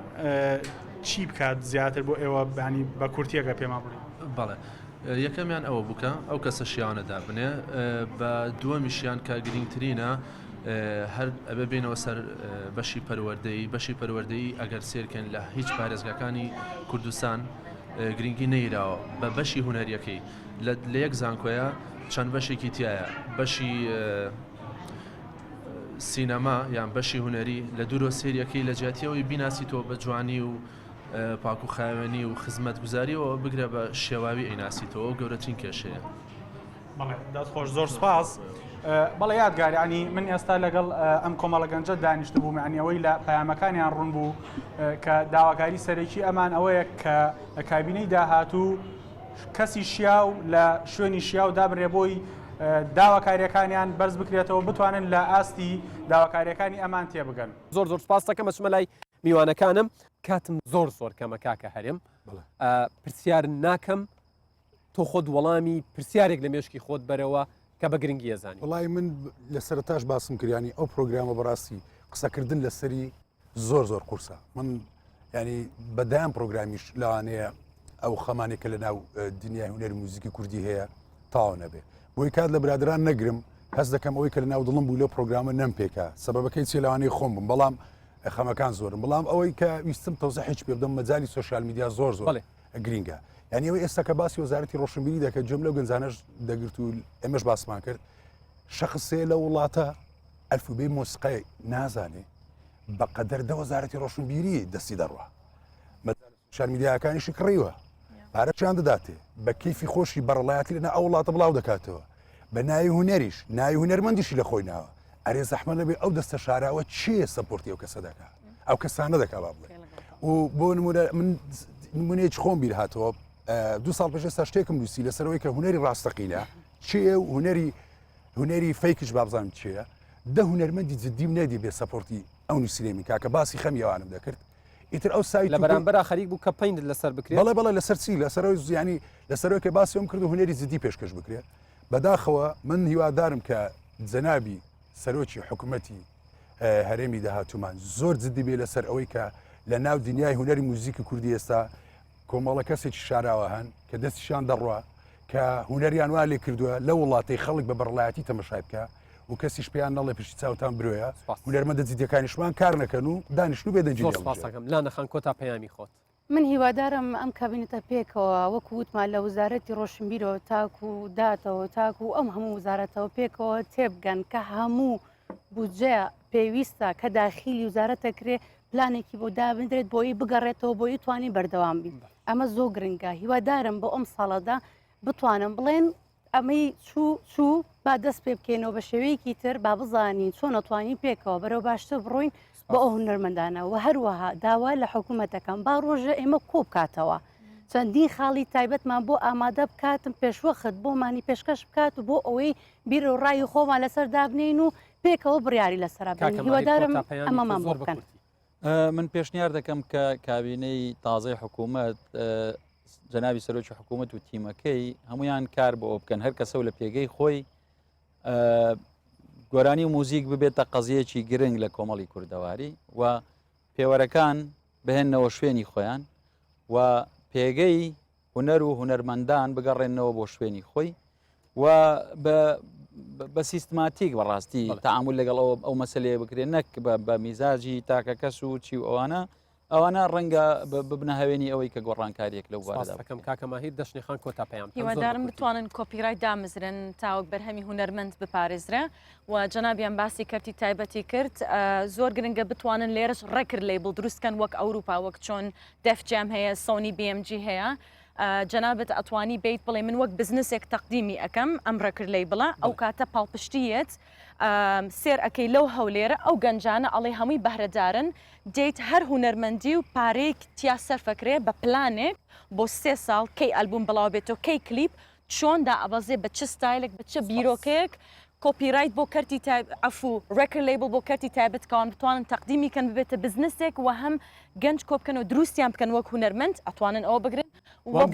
چی بکات زیاتر بۆ ئێوە بانی بە کورتیەکە پێما بڵێ بەڵێ یەکەمیان ئەوە بکە ئەو کەسە شیانەدا بنێ بە دووەمیشیان کە گرنگترینە هەر ئەبێ بینەوە سەر بەشی پەروەردەیی ئەگەر سێرکەن لە هیچ پارێزگاکانی کوردستان گرنگی نەیراوە بە بەشی هوەریەکەی لە یەک زانکۆیە چەند بەشێکی تایە بەشی سینەما یان بەشی هوەری لە دوورۆ سێریەکەی لە جیاتیەوەی بیناسیتەوە بە جوانی و پاک و خاوێنی و خزمەت گوزاریەوە بگرە بە شێواوی ئەیناسیتەوە گەورەترین کێشەیە بەڵێ دەست خۆش زۆر سپاس بەڵێ یادگاری من ئێستا لەگەڵ ئەم کۆمەڵە گەنجە دانیشت بووم ئەوەی لە پەیامەکانیان ڕوون بوو کە داواکاری سەرەکی ئەمان ئەوەیە کە لە کابینەی داهاتوو کەسی شیاو لە شوێنی شیاو دابرێ بۆی داواکاریەکانیان بەرز بکرێتەوە بتوانن لە ئاستی داواکاریەکانی ئەمان تێبگەن زۆر زۆر سپاس دەکەم بەچمە لای میوانەکانم کاتم زۆر کەمە کاکە هەرێم پرسیار ناکەم تۆ خۆت وەڵامی پرسیارێک لە مێشکی خۆت بەرەوە کە بە گرنگی ێزانی وڵی من لە سەرتاش باسم کردیانی ئەو پرۆگرامە بەڕاستی قسەکردن لەسەری زۆر قورسە من ینی بەدایان پرۆگرامیش لەوانەیە ئەو خەمانێکە لە ناو دنیای هوەری موزیکی کوردی هەیە تاوا نەبێ بۆی کات لە برادران نەگرم هەست دەکەم ئەوەی کە لە ناو دڵم بوو لە پرۆگرامە نەمپێکە سەبەبەکەی چێ لەوانەیە خۆم بم بەڵام خەمەکان زۆرم بەڵام ئەوەی کە ویستم تەوزەحێک پێ بدەم مەجای سوشال میدیا زۆر گرینگە یعنی ئەوەی ئێستا کە باسی وەزارەتی ڕۆشنبیری دەکە جەم لەو گەنجانەش دەگرت و ئێمەش باسمان کرد شخصێ لە وڵاتە ئەلفوبەی مۆسیقای نازانێ بەقەدەر دە وەزارەتی ڕۆشنبیری دەستی دەڕوە سوشال میدیاکانیشی کڕیوە پارەچیان دەداتێ بە کەیفی خۆشی بەڕڵایەتی لەنا ئەو وڵاتە بڵاو دەکاتەوە بە ناوی هوەریش ناوی هوەرمەندیشی لە خۆی ناوە ئەرێ زەحمە لەبێ ئەو دەستە شاراوە چیە سەپۆرتی ئەو کەسە دەکات ئەو کەسانە دەکا با بڵێ و بۆ من نمونەیەک خۆم بیر هاتەوە 2 ساڵ پێش ئێستا شتێکم نووسی لەسەرەوەی کە هوەری ڕاستەقینە چیە و هوەری فەیکش بابزانم چیە دە هوەرمەندی جدیم نەدی بێ سەپۆرتی ئەو نووسینێمی کاکە باسی خەمیەوانم دەکرد ئیتر ئەو سایت لە بەرامبەر خەریک بوو کە پەیند لەسەر بکرێت بەڵێ لەسەر چی لەسەرەوەی زیانی لەسەرەوەی کە باسیەوەم کرد و هوەری جدی پێشکەش بکرێت بەداخەوە من هیوادارم کە جەنابی سەرۆکی حکوومەتی هەرێمی داهاتوومان زۆر جدی بێ لەسەر ئەوەی کە لە ناو دنیای هوەری موزیکی کوردی ئێستا کۆمەڵە کەسێکی شاراوە هەن کە دەستیشان دەڕوە کە هوەریان وا لێ کردووە لە وڵاتی خەڵک بە بەڕڵایەتی تەمەشای بکە و کەسیش پێیان نەڵێ پشتی چاوتان برۆیە هوەرمەندە جدیەکانیشمان کار نەکەن و دانیشتنو بێ دەنجێکم لا نەخان کۆتا پەیامی خۆت من هیوادارم ئەم کابینێتە پێکەوە وەکو وتمان لە وزارەتی ڕۆشنبیرەوە تاکو و داتەوە تاکو و ئەم هەموو وزارەتەوە پێکەوە تێبگەن کە هەموو بودجێ پێویستە کە داخیلی وزارەتە کرێ پلانێکی بۆ دابدرێت بۆی بگەڕێتەوە بۆی توانی بەردەوام بین ئەمە زۆر گرنگە هیوادارم بۆ ئەم ساڵەدا بتوانم بڵێن ئەمەی چوو با دەست پێ بکەینەوە بە شێوەیەکی تر با بزانین چۆن نەتوانین پێکەوە بەرەو باشتر بڕۆین بۆ ئەو هونەرمەندانە و هەروەها داوا لە حکوومەتەکەم با ڕۆژە ئێمە کۆ بکاتەوە چەندین خاڵی تایبەتمان بۆ ئامادە بکاتم پێشوەخت بۆمانی پێشکەش بکات و بۆ ئەوەی بیر و ڕای خۆمان لەسەر دابنین و پێکەوە بڕیاری لەسەر بین هیوادارم ئەمەمان بۆ بکەن من پێشنیار دەکەم کە کابینەی تازای حکوومەت جەنابی سەرۆکی حکوومەت و تیمەکەی هەمویان کار بۆ ئەو بکەن هەر کەسە و لە پێگەی خۆی گۆرانی و موزیک ببێتە قەزیەکی گرنگ لە کۆمەڵی کوردەواری و پێوەرەکان بهێنەوە شوێنی خۆیان و پێگەی هوەر و هوەرمەندان بگەڕێنەوە بۆ شوێنی خۆی و بە سیستماتیک بەڕاستی تەعامل لەگەڵ ئەو مەسلەیە بکرێن نەک بە میزاجی تاکە کەس و چی ئەوانە ڕەنگە ببنە هەوێنی ئەوەی کە گۆڕانکاریەک لەو وارەکەم کاکەماهیر دەشنیخان کۆتا پێیان هیوادارم بتوانن کۆپیرایت دامزرن تاوەک بەرهەمی هوەرمەند بپارێزرە و جەنابیان باسی کەرتی تایبەتی کرد زۆر گرنگە بتوانن لێرەش ڕێکرد لیبل دروستکەن وەک ئەوروپا وەک چۆن دەف جام هەیە سۆنی BMG هەیە جەنابەت ئەتوانی بیت بڵێ من وەک بزنسێک تەقدیمی ئەەکەم ئەم ڕێکرد لیبڵە ئەو کاتە پاڵپشتیت سێر ئەەکەی لەو هەولێرە ئەو گەنجانە ئەڵێ هەمووی بەهرەدارن دێیت هەر هوەرمەندی و پارەیەک تیا سەرفەکرێ بە پلانێک بۆ 3 ساڵ کەی ئەلبوم بڵاو بێتەوە کەی کلیپ چۆندا ئەبەزێ بە چ ستایلێک بە چه بیرۆکەیەک کۆپیرایت بۆ کەرتی ئەفو ڕێکرد لیبل بۆ کەرتی تایبەتکەوان بتوانن تەقدیمی کەن ببێتە بزنسێک و هەم گەنج کۆ بکەن و دروستیان بکەن وەک هوەرمەند ئەتوانن ئەوە بگرن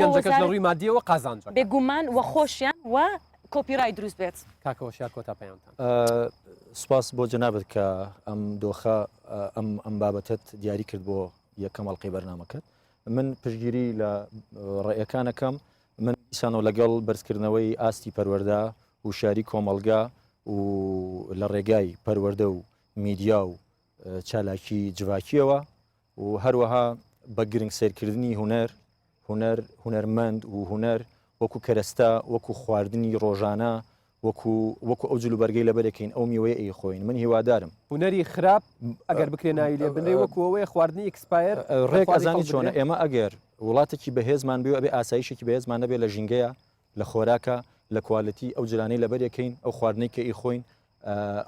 گەنجەکەش لە ڕووی مادیەوە قازانج بێگومان و خۆشیان و کۆپیرایت دروست بێت کاکەوەشیار کۆتا پەیامتان سپاس بۆ جەنابەت کە ئەم دۆخە ئەم بابەتت دیاری کرد بۆ یەکەم ئەڵقەی بەرنامەکەت من پشتگیری لە ڕێیەکانەکەم من دیسانەوە لەگەڵ بەرزکردنەوەی ئاستی پەروەردە و شاری کۆمەلگا و لە ڕێگای پەروەردە و میدیا و چالاکی جوواکیەوە و هەروەها بە گرنگ سیرکردنی هوەرمەند و هوەر وەکو کەرەستە وەکو خواردنی ڕۆژانە وەکو ئەو جلوبەرگەی لەبەرەکەین ئەو میوەیە ئەی خۆین من هیوادارم هوەری خراپ ئەگەر بکرێ ناوی لێ بنێ وەکو ئەوەیە خواردنی ئەکسپایر ڕێک ئەزانی چۆنە ئێمە ئەگەر وڵاتێکی بەهێزمان بێ ئەبێ ئاسایشێکی بەهێزمان نەبێ لە ژینگەیە لە خۆراکە لە کوالەتی ئەو جلانەی لەبەرەکەین ئەو خواردنەی کە ئەی خۆین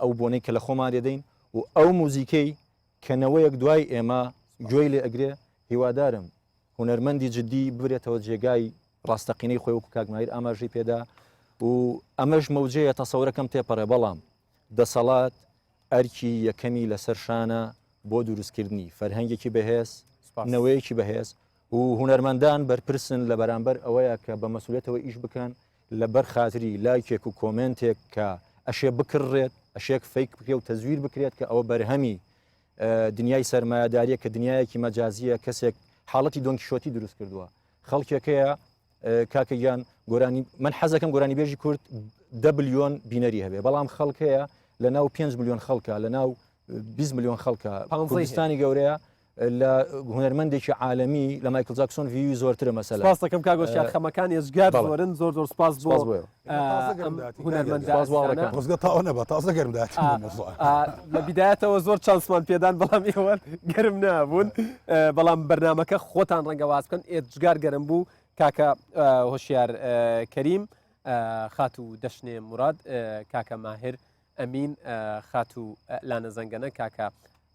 ئەو بۆنەی کە لە خۆمان دێدەین و ئەو موزیکەی کەنەوەیەک دوای ئێمە گوێی لێ ئەگرێ هیوادارم هوەرمەندی جددی ببرێتەوە جێگای ڕاستەقینەی خۆی وەکو کاگمایر ئاماژەی پێدا و ئەمەش مەوجەیە تەسەورەکەم تێپەڕێ بەڵام دەسەڵات ئەرکی یەکەمی لەسەر شانە بۆ دروستکردنی فەرهەنگێکی بەهێز نەوەیەکی بەهێز و هوەرمەندان بەرپرسن لە بەرامبەر ئەوەیە کە بە مەسئولیتەوە ئیش بکەن لەبەر خاتری لایکێک و کۆمنتێک کە ئەشێ بکڕێت ئەشێک فەیک بکرێت و تەزویر بکرێت کە ئەوە بەرهەمی دنیای سەرمایه‌داریە کە دنیایەکی مەجازیە کەسێک حاڵەتی دۆنکیشۆتی دروست کردووە خەڵکێکەیە کاکەگیان گۆرانی من حەزەکەم گۆرانی بێژی کورد 10 بلیۆن بینەری هەبێ بەڵام خەڵکەیە لە ناو 5 میلیۆن خەڵکە لە ناو 20 میلیۆن خەڵکە کوردستانی گەورەیە لە هوەرمەندێکی عالەمی لە مایکل جاکسۆن ویوی زۆرترە مەسەلا سپاس دەکەم کاگۆشیار خەمەکان ێزگار زۆرن زۆر سپاس بۆ هوەرمەندۆزگە تاوە نەبە تازە گەرمدا لە بیدایەتەوە زۆر چانسمان پێدان بەڵام ئێوە گەرم نابوون بەڵام بەرنمەکە خۆتان ڕەنگە واز بکەن ئێجگار گەرم بوو کاکە هۆشیار کەریم خات و دەشنێ مراد کاکە ماهر ئەمین خات و لانە زەنگەنە کاکە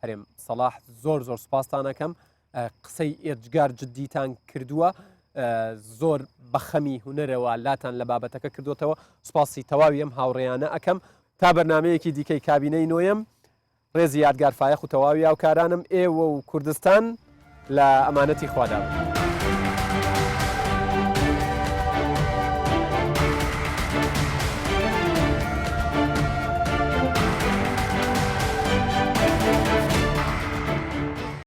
هەرێم سەلاح زۆر سوپاستانەکەم قسەی ئێرجگار جددیتان کردووە زۆر بەخەمی هوەرەوە لاتان لە بابەتەکە کردوتەوە سوپاسی تەواوی ئەم هاوڕێیانە ئەەکەم تا بەرنمەیەکی دیکەی کابینەی نۆیەم ڕێزی یادگارفایەخ و تەواوی هاوکارانم ئێوە و کوردستان لە ئەمانەتی خوادا.